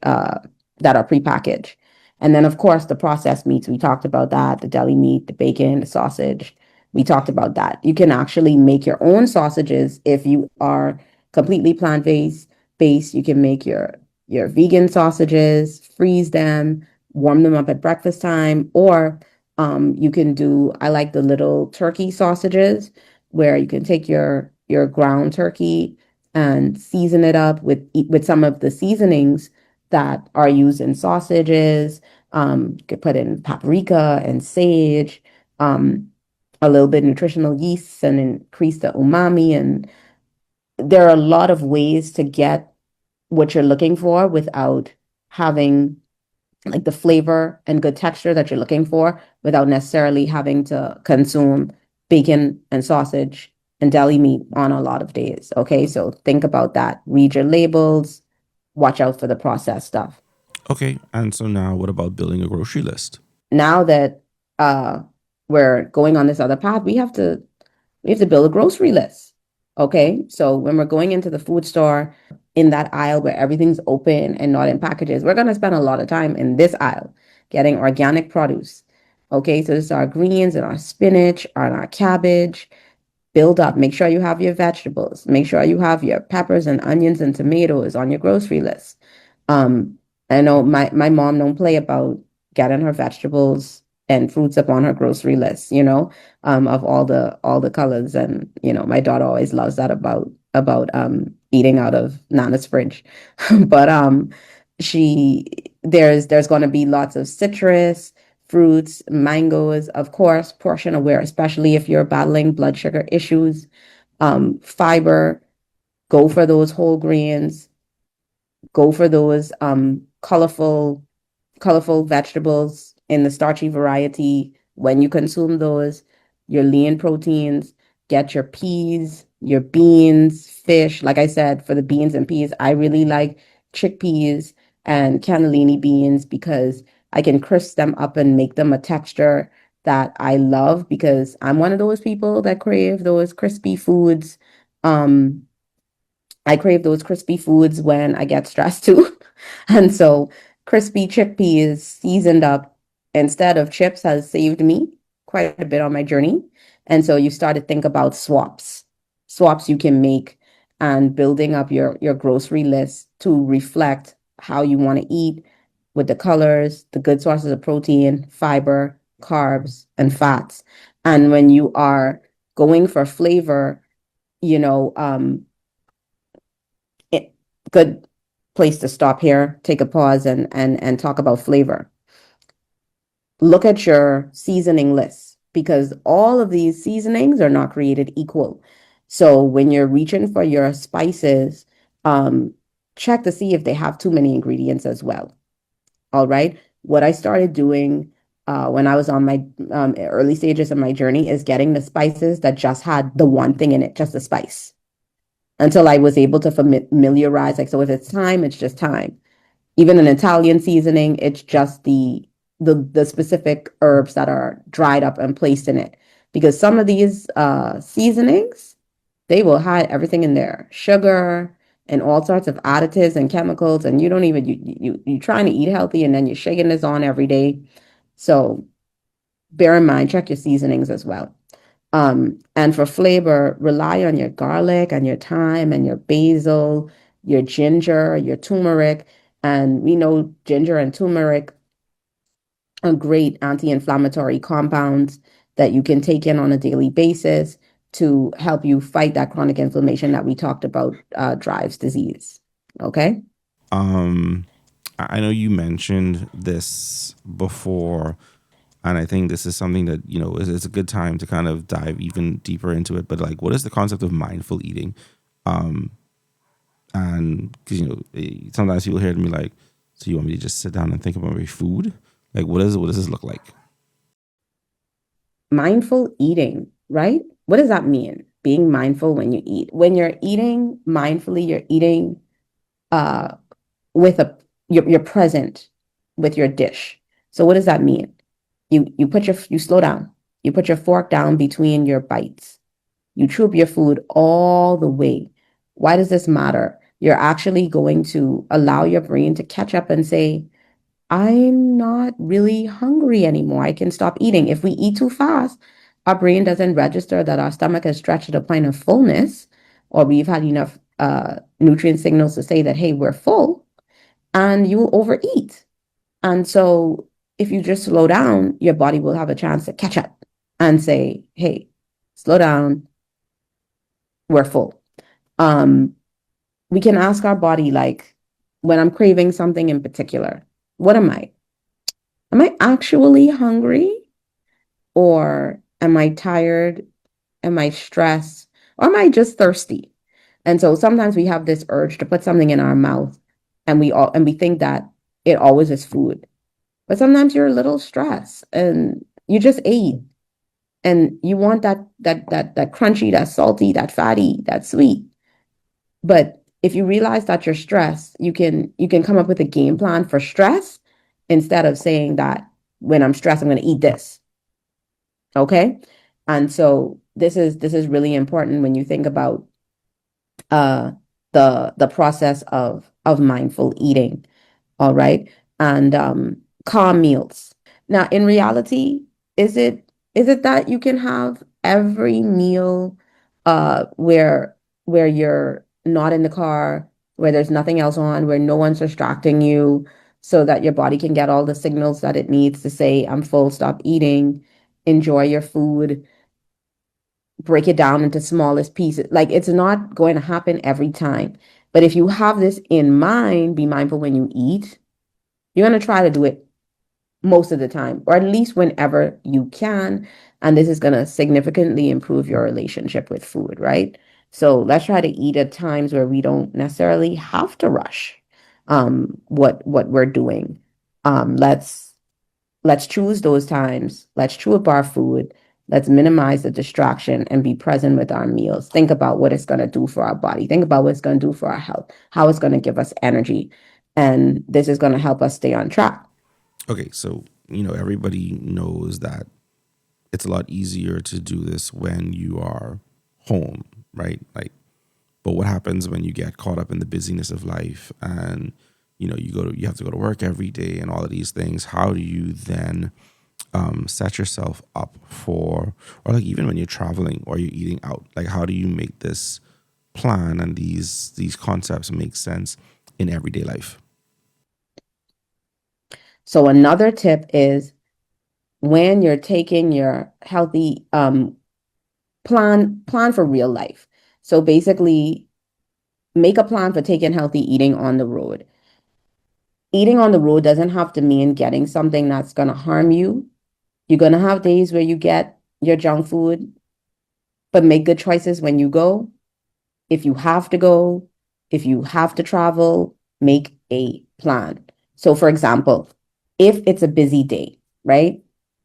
that are prepackaged. And then of course the processed meats, we talked about that, the deli meat, the bacon, the sausage. We talked about that. You can actually make your own sausages if you are completely plant based. You can make your vegan sausages, freeze them, warm them up at breakfast time, or you can do, I like the little turkey sausages where you can take your ground turkey and season it up with some of the seasonings that are used in sausages. You could put in paprika and sage, a little bit of nutritional yeast and increase the umami. And there are a lot of ways to get what you're looking for without having like the flavor and good texture that you're looking for without necessarily having to consume bacon and sausage and deli meat on a lot of days. Okay, so think about that. Read your labels, watch out for the processed stuff. Okay, and so now what about building a grocery list? Now that uh we're going on this other path, we have to build a grocery list. Okay, so when we're going into the food store, in that aisle where everything's open and not in packages, we're going to spend a lot of time in this aisle getting organic produce. Okay, so this is our greens and our spinach and our cabbage. Build up. Make sure you have your vegetables. Make sure you have your peppers and onions and tomatoes on your grocery list. Um, I know my mom don't play about getting her vegetables and fruits up on her grocery list, of all the colors. And my daughter always loves that about eating out of Nana's fridge. But she there's going to be lots of citrus, fruits, mangoes, of course, portion aware, especially if you're battling blood sugar issues. Fiber, go for those whole grains, go for those colorful vegetables in the starchy variety. When you consume those, your lean proteins, get your peas, your beans, fish. Like I said, for the beans and peas, I really like chickpeas and cannellini beans because I can crisp them up and make them a texture that I love because I'm one of those people that crave those crispy foods. Um, I crave those crispy foods when I get stressed too. And so crispy chickpeas seasoned up instead of chips has saved me quite a bit on my journey. And so you start to think about swaps you can make and building up your grocery list to reflect how you want to eat with the colors, the good sources of protein, fiber, carbs, and fats. And when you are going for flavor, you know, good place to stop here, take a pause and talk about flavor. Look at your seasoning list because all of these seasonings are not created equal. So when you're reaching for your spices, check to see if they have too many ingredients as well. All right. What I started doing when I was on my early stages of my journey is getting the spices that just had the one thing in it, just a spice until I was able to familiarize. Like, so if it's thyme, it's just thyme. Even an Italian seasoning, it's just the specific herbs that are dried up and placed in it. Because some of these seasonings, they will hide everything in there, sugar and all sorts of additives and chemicals, and you don't even you trying to eat healthy, and then you're shaking this on every day. So bear in mind, check your seasonings as well. And for flavor, rely on your garlic and your thyme and your basil, your ginger, your turmeric. And we know ginger and turmeric are great anti-inflammatory compounds that you can take in on a daily basis to help you fight that chronic inflammation that we talked about drives disease. Okay? I know you mentioned this before, and I think this is something that, is a good time to kind of dive even deeper into it. But like, what is the concept of mindful eating? And because, sometimes people hear me like, so you want me to just sit down and think about my food? Like, what does this look like? Mindful eating, right? What does that mean? Being mindful when you eat. When you're eating mindfully, you're eating with you're present with your dish. So what does that mean? You slow down. You put your fork down between your bites. You chew up your food all the way. Why does this matter? You're actually going to allow your brain to catch up and say, I'm not really hungry anymore. I can stop eating. If we eat too fast, our brain doesn't register that our stomach has stretched to the point of fullness, or we've had enough nutrient signals to say that, hey, we're full, and you will overeat. And so if you just slow down, your body will have a chance to catch up and say, hey, slow down, we're full. We can ask our body, like, when I'm craving something in particular, what am I? Am I actually hungry? Or am I tired? Am I stressed? Or am I just thirsty? And so sometimes we have this urge to put something in our mouth and we think that it always is food. But sometimes you're a little stressed and you just ate and you want that crunchy, that salty, that fatty, that sweet. But if you realize that you're stressed, you can come up with a game plan for stress instead of saying that when I'm stressed, I'm going to eat this. Okay? And so this is really important when you think about the process of mindful eating. All right. And calm meals. Now, in reality, is it that you can have every meal where you're not in the car, where there's nothing else on, where no one's distracting you, so that your body can get all the signals that it needs to say, I'm full, stop eating, enjoy your food. break it down into smallest pieces. Like it's not going to happen every time. But if you have this in mind, be mindful when you eat, you're going to try to do it most of the time, or at least whenever you can. And this is going to significantly improve your relationship with food, right? So let's try to eat at times where we don't necessarily have to rush what we're doing. Let's choose those times. Let's chew up our food. Let's minimize the distraction and be present with our meals. Think about what it's going to do for our body. Think about what it's going to do for our health, how it's going to give us energy. And this is going to help us stay on track. Okay, so everybody knows that it's a lot easier to do this when you are home, right? Like, but what happens when you get caught up in the busyness of life and you have to go to work every day and all of these things? How do you then set yourself up for, or like even when you're traveling or you're eating out, like how do you make this plan and these concepts make sense in everyday life? So another tip is when you're taking your healthy plan for real life. So basically make a plan for taking healthy eating on the road. Eating on the road doesn't have to mean getting something that's going to harm you. You're going to have days where you get your junk food, but make good choices when you go. If you have to go, if you have to travel, make a plan. So for example, if it's a busy day, right?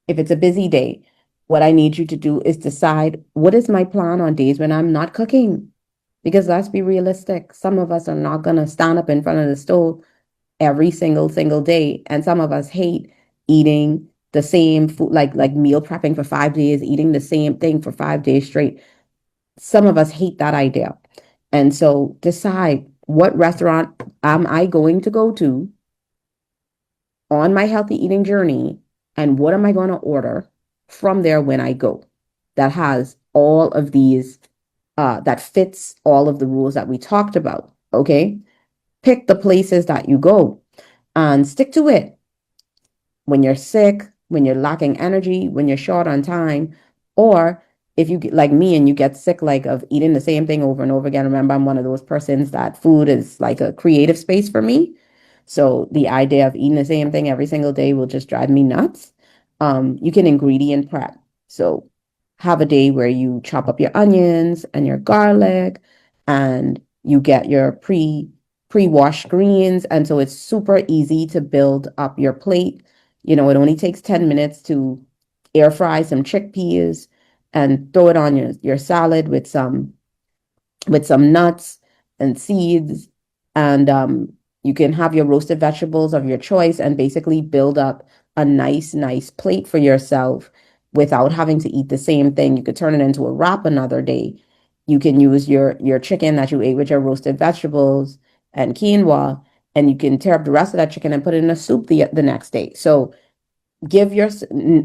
If it's a busy day, what I need you to do is decide what is my plan on days when I'm not cooking. Because let's be realistic, some of us are not going to stand up in front of the stove every single day, and some of us hate eating the same food, like meal prepping for 5 days, eating the same thing for 5 days straight. Some of us hate that idea. And so decide, what restaurant am I going to go to on my healthy eating journey, and what am I going to order from there when I go that has all of these, that fits all of the rules that we talked about. Okay. Pick the places that you go and stick to it. When you're sick, when you're lacking energy, when you're short on time, or if you get like me and you get sick like of eating the same thing over and over again. Remember, I'm one of those persons that food is like a creative space for me. So the idea of eating the same thing every single day will just drive me nuts. You can ingredient prep. So have a day where you chop up your onions and your garlic, and you get your pre-washed greens. And so it's super easy to build up your plate. It only takes 10 minutes to air fry some chickpeas and throw it on your salad with some nuts and seeds. And you can have your roasted vegetables of your choice and basically build up a nice plate for yourself without having to eat the same thing. You could turn it into a wrap another day. You can use your chicken that you ate with your roasted vegetables and quinoa, and you can tear up the rest of that chicken and put it in a soup the next day. So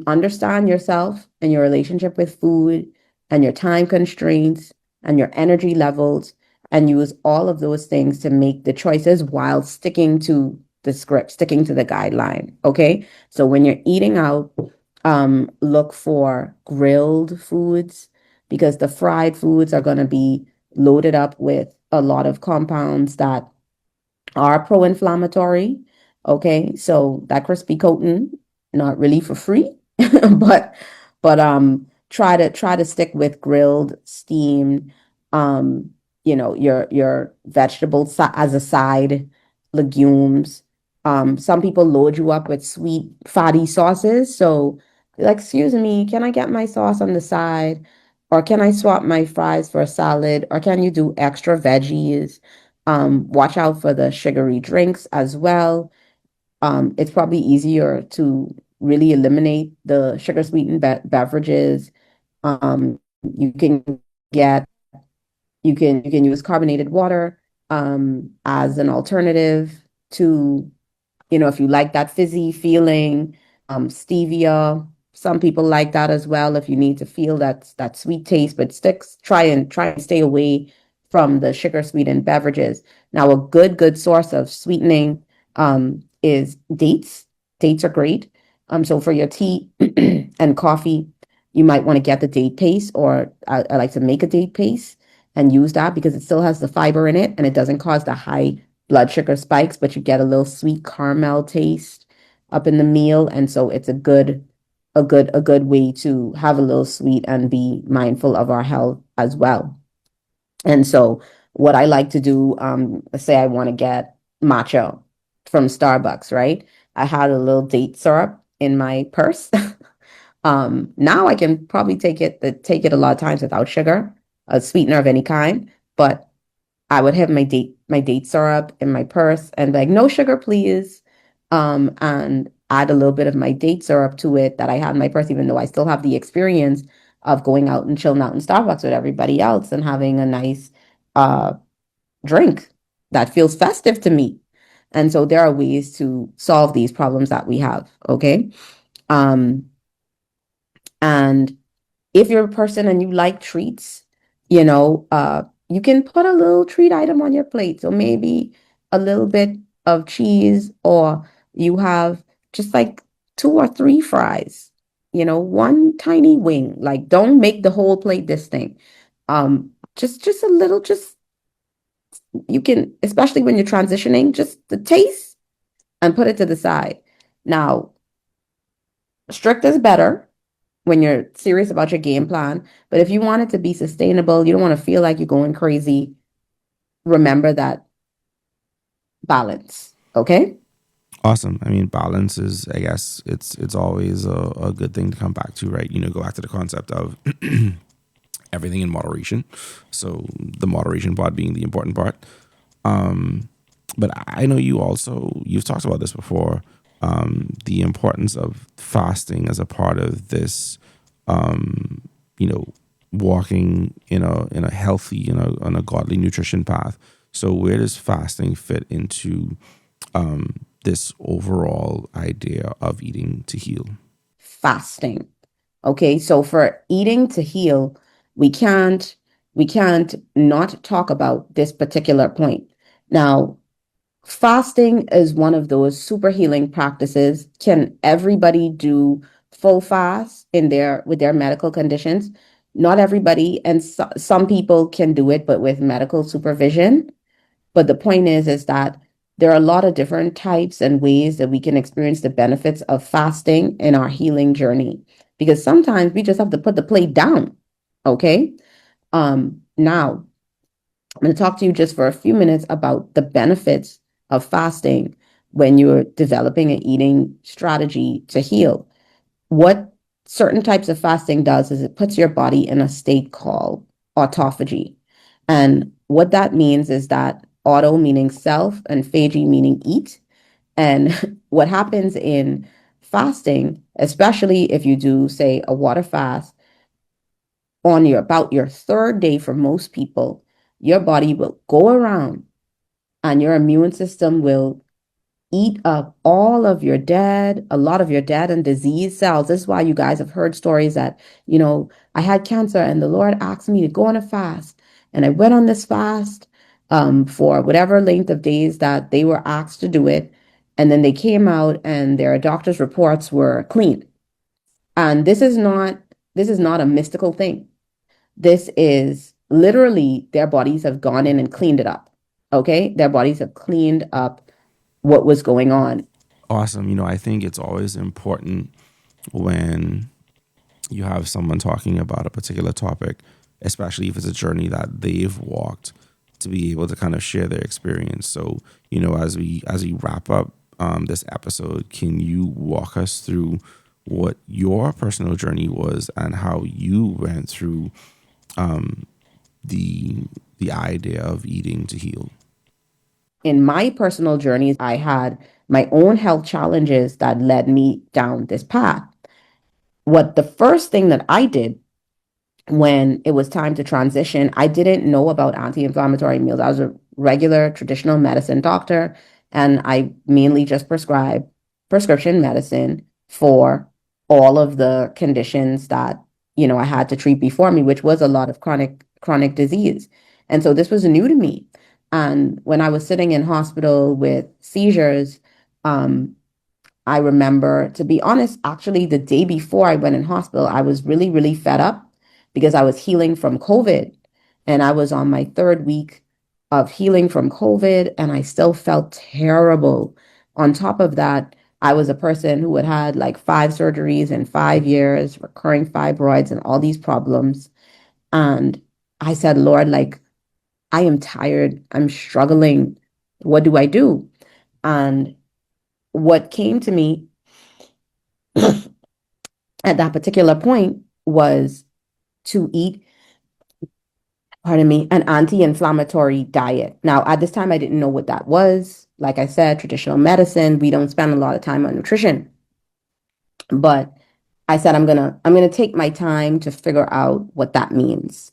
understand yourself and your relationship with food and your time constraints and your energy levels, and use all of those things to make the choices while sticking to the script, sticking to the guideline. Okay. So when you're eating out, look for grilled foods, because the fried foods are going to be loaded up with a lot of compounds that are pro-inflammatory. Okay, so that crispy coating, not really for free, but try to stick with grilled, steamed, your vegetables as a side, legumes. Some people load you up with sweet, fatty sauces. So, like, excuse me, can I get my sauce on the side? Or can I swap my fries for a salad? Or can you do extra veggies? Watch out for the sugary drinks as well. It's probably easier to really eliminate the sugar sweetened beverages. You can get you can use carbonated water as an alternative to, if you like that fizzy feeling. Stevia, some people like that as well. If you need to feel that sweet taste, but try and stay away from the sugar sweetened beverages. Now, a good source of sweetening is dates. Dates are great. So for your tea and coffee, you might want to get the date paste, or I like to make a date paste and use that because it still has the fiber in it and it doesn't cause the high blood sugar spikes, but you get a little sweet caramel taste up in the meal. And so it's a good way to have a little sweet and be mindful of our health as well. And so what I like to do, let's say I want to get matcha from Starbucks, right? I had a little date syrup in my purse. Now I can probably take it a lot of times without sugar, a sweetener of any kind, but I would have my date syrup in my purse and be like, no sugar, please. And add a little bit of my date syrup to it that I had in my purse, even though I still have the experience of going out and chilling out in Starbucks with everybody else and having a nice uh drink that feels festive to me. And so there are ways to solve these problems that we have. Okay. Um, and if you're a person and you like treats, you can put a little treat item on your plate. So maybe a little bit of cheese, or you have just like two or three fries, one tiny wing. Like, don't make the whole plate this thing. Just a little, just you can, especially when you're transitioning, just the taste and put it to the side. Now, strict is better when you're serious about your game plan. But if you want it to be sustainable, you don't want to feel like you're going crazy, remember that balance. Okay. Awesome. I mean, balance is, I guess, it's always a good thing to come back to, right? Go back to the concept of everything in moderation. So the moderation part being the important part. But I know you've talked about this before, the importance of fasting as a part of this, walking in a healthy, on a godly nutrition path. So where does fasting fit into this overall idea of eating to heal? Fasting. Okay. So for eating to heal, we can't not talk about this particular point. Now, fasting is one of those super healing practices. Can everybody do full fast with their medical conditions? Not everybody, and some people can do it, but with medical supervision. But the point is that there are a lot of different types and ways that we can experience the benefits of fasting in our healing journey. Because sometimes we just have to put the plate down. Okay. Now I'm going to talk to you just for a few minutes about the benefits of fasting when you're developing an eating strategy to heal. What certain types of fasting does is it puts your body in a state called autophagy. And what that means is that auto meaning self and phagy meaning eat. And what happens in fasting, especially if you do, say, a water fast, on about your third day for most people, your body will go around and your immune system will eat up a lot of your dead and diseased cells. This is why you guys have heard stories that, I had cancer and the Lord asked me to go on a fast. And I went on this fast for whatever length of days that they were asked to do it. And then they came out and their doctor's reports were clean. And this is not a mystical thing. This is literally their bodies have gone in and cleaned it up. Okay. Their bodies have cleaned up what was going on. Awesome. I think it's always important when you have someone talking about a particular topic, especially if it's a journey that they've walked, to be able to kind of share their experience. So, as we wrap up this episode, can you walk us through what your personal journey was and how you went through the idea of eating to heal? In my personal journeys, I had my own health challenges that led me down this path. What the first thing that I did when it was time to transition, I didn't know about anti-inflammatory meals. I was a regular traditional medicine doctor, and I mainly just prescribed prescription medicine for all of the conditions that, I had to treat before me, which was a lot of chronic disease. And so this was new to me. And when I was sitting in hospital with seizures, I remember, to be honest, actually the day before I went in hospital, I was really, really fed up because I was healing from COVID. And I was on my third week of healing from COVID, and I still felt terrible. On top of that, I was a person who had had like 5 surgeries in 5 years, recurring fibroids, and all these problems. And I said, Lord, like, I am tired. I'm struggling. What do I do? And what came to me at that particular point was to eat, pardon me, an anti-inflammatory diet. Now, at this time, I didn't know what that was. Like I said, traditional medicine, we don't spend a lot of time on nutrition. But I said, I'm gonna take my time to figure out what that means.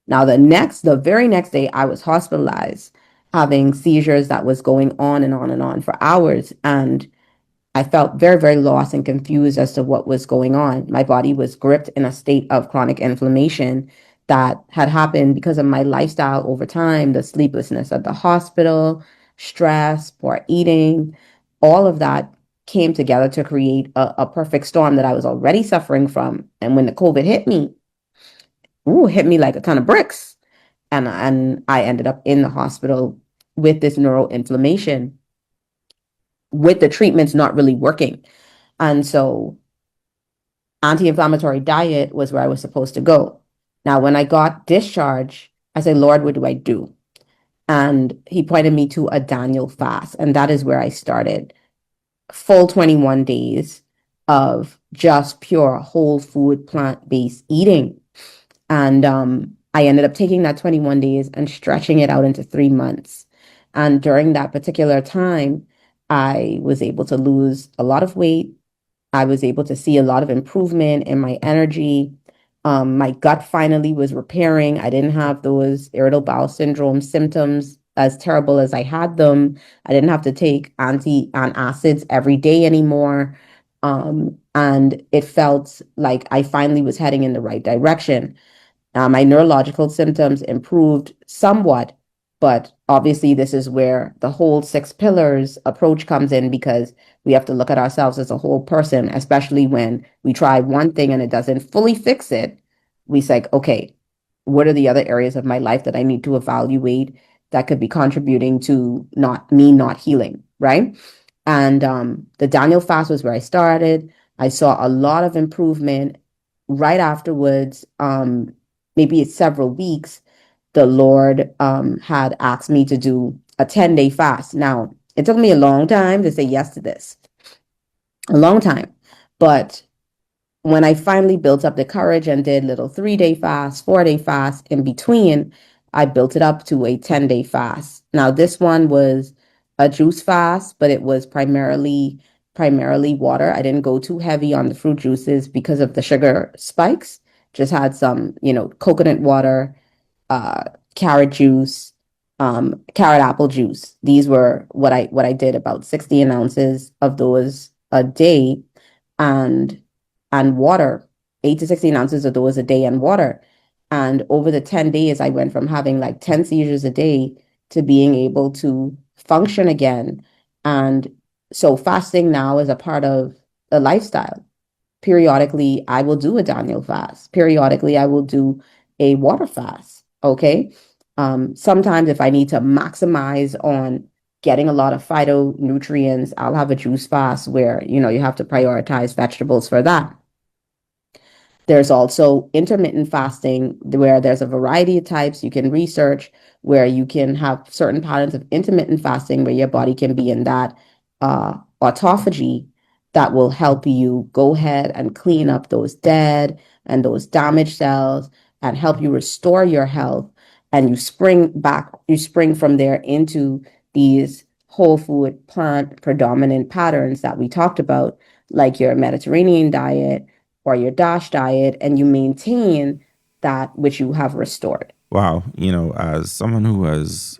Now, the very next day, I was hospitalized, having seizures that was going on and on and on for hours. And I felt very, very lost and confused as to what was going on. My body was gripped in a state of chronic inflammation that had happened because of my lifestyle over time, the sleeplessness at the hospital, stress, poor eating, all of that came together to create a perfect storm that I was already suffering from. And when the COVID hit me, hit me like a ton of bricks. And I ended up in the hospital with this neuroinflammation, with the treatments not really working. And so anti-inflammatory diet was where I was supposed to go. Now, when I got discharged, I said, Lord, what do I do? And he pointed me to a Daniel fast. And that is where I started. Full 21 days of just pure whole food, plant-based eating. And I ended up taking that 21 days and stretching it out into 3 months. And during that particular time, I was able to lose a lot of weight. I was able to see a lot of improvement in my energy. My gut finally was repairing. I didn't have those irritable bowel syndrome symptoms as terrible as I had them. I didn't have to take antacids every day anymore. And it felt like I finally was heading in the right direction. My neurological symptoms improved somewhat, but obviously this is where the whole 6 pillars approach comes in, because we have to look at ourselves as a whole person, especially when we try one thing and it doesn't fully fix it. We say, okay, what are the other areas of my life that I need to evaluate that could be contributing to not healing, right? And the Daniel fast was where I started. I saw a lot of improvement right afterwards. Maybe it's several weeks, the Lord had asked me to do a 10-day fast. Now, it took me a long time to say yes to this, a long time. But when I finally built up the courage and did little 3-day fast, 4-day fast in between, I built it up to a 10-day fast. Now, this one was a juice fast, but it was primarily water. I didn't go too heavy on the fruit juices because of the sugar spikes. Just had some, coconut water, carrot juice, carrot apple juice. These were what I did, about 16 ounces of those a day, and water, 8 to 16 ounces of those a day, and water. And over the 10 days, I went from having like 10 seizures a day to being able to function again. And so fasting now is a part of the lifestyle. Periodically, I will do a Daniel fast. Periodically, I will do a water fast. Okay. Sometimes if I need to maximize on getting a lot of phytonutrients, I'll have a juice fast where, you have to prioritize vegetables for that. There's also intermittent fasting, where there's a variety of types you can research, where you can have certain patterns of intermittent fasting where your body can be in that autophagy that will help you go ahead and clean up those dead and those damaged cells and help you restore your health. And you spring from there into these whole food, plant predominant patterns that we talked about, like your Mediterranean diet or your DASH diet, and you maintain that which you have restored. Wow. As someone who has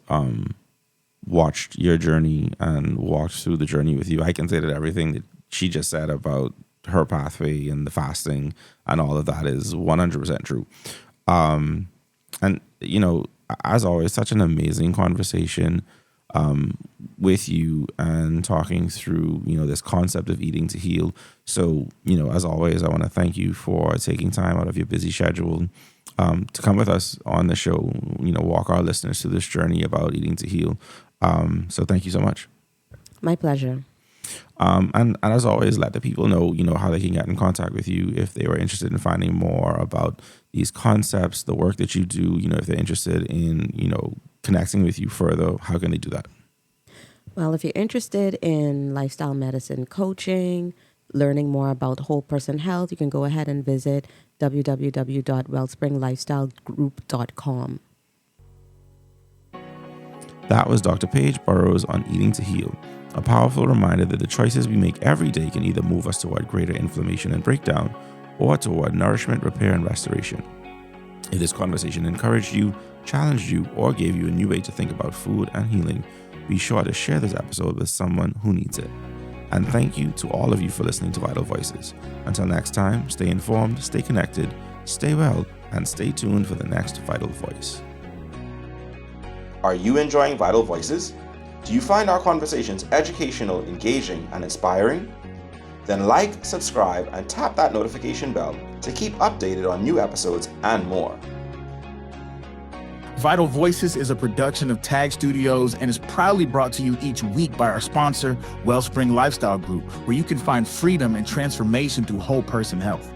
watched your journey and walked through the journey with you, I can say that everything that she just said about her pathway and the fasting and all of that is 100% true. And, as always, such an amazing conversation. with you and talking through, this concept of eating to heal. So, as always, I want to thank you for taking time out of your busy schedule to come with us on the show, walk our listeners through this journey about eating to heal. So thank you so much. My pleasure. And as always, let the people know, how they can get in contact with you if they were interested in finding more about these concepts, the work that you do, if they're interested in, connecting with you further, how can they do that? Well, if you're interested in lifestyle medicine coaching, learning more about whole person health, you can go ahead and visit www.wellspringlifestylegroup.com. That was Dr. Paige Burrows on Eating to Heal, a powerful reminder that the choices we make every day can either move us toward greater inflammation and breakdown or toward nourishment, repair, and restoration. If this conversation encouraged you, challenged you, or gave you a new way to think about food and healing, be sure to share this episode with someone who needs it. And thank you to all of you for listening to Vital Voices. Until next time, stay informed, stay connected, stay well, and stay tuned for the next Vital Voice. Are you enjoying Vital Voices? Do you find our conversations educational, engaging, and inspiring? Then like, subscribe, and tap that notification bell to keep updated on new episodes and more. Vital Voices is a production of Tag Studios and is proudly brought to you each week by our sponsor, WellSpring Lifestyle Group, where you can find freedom and transformation through whole person health.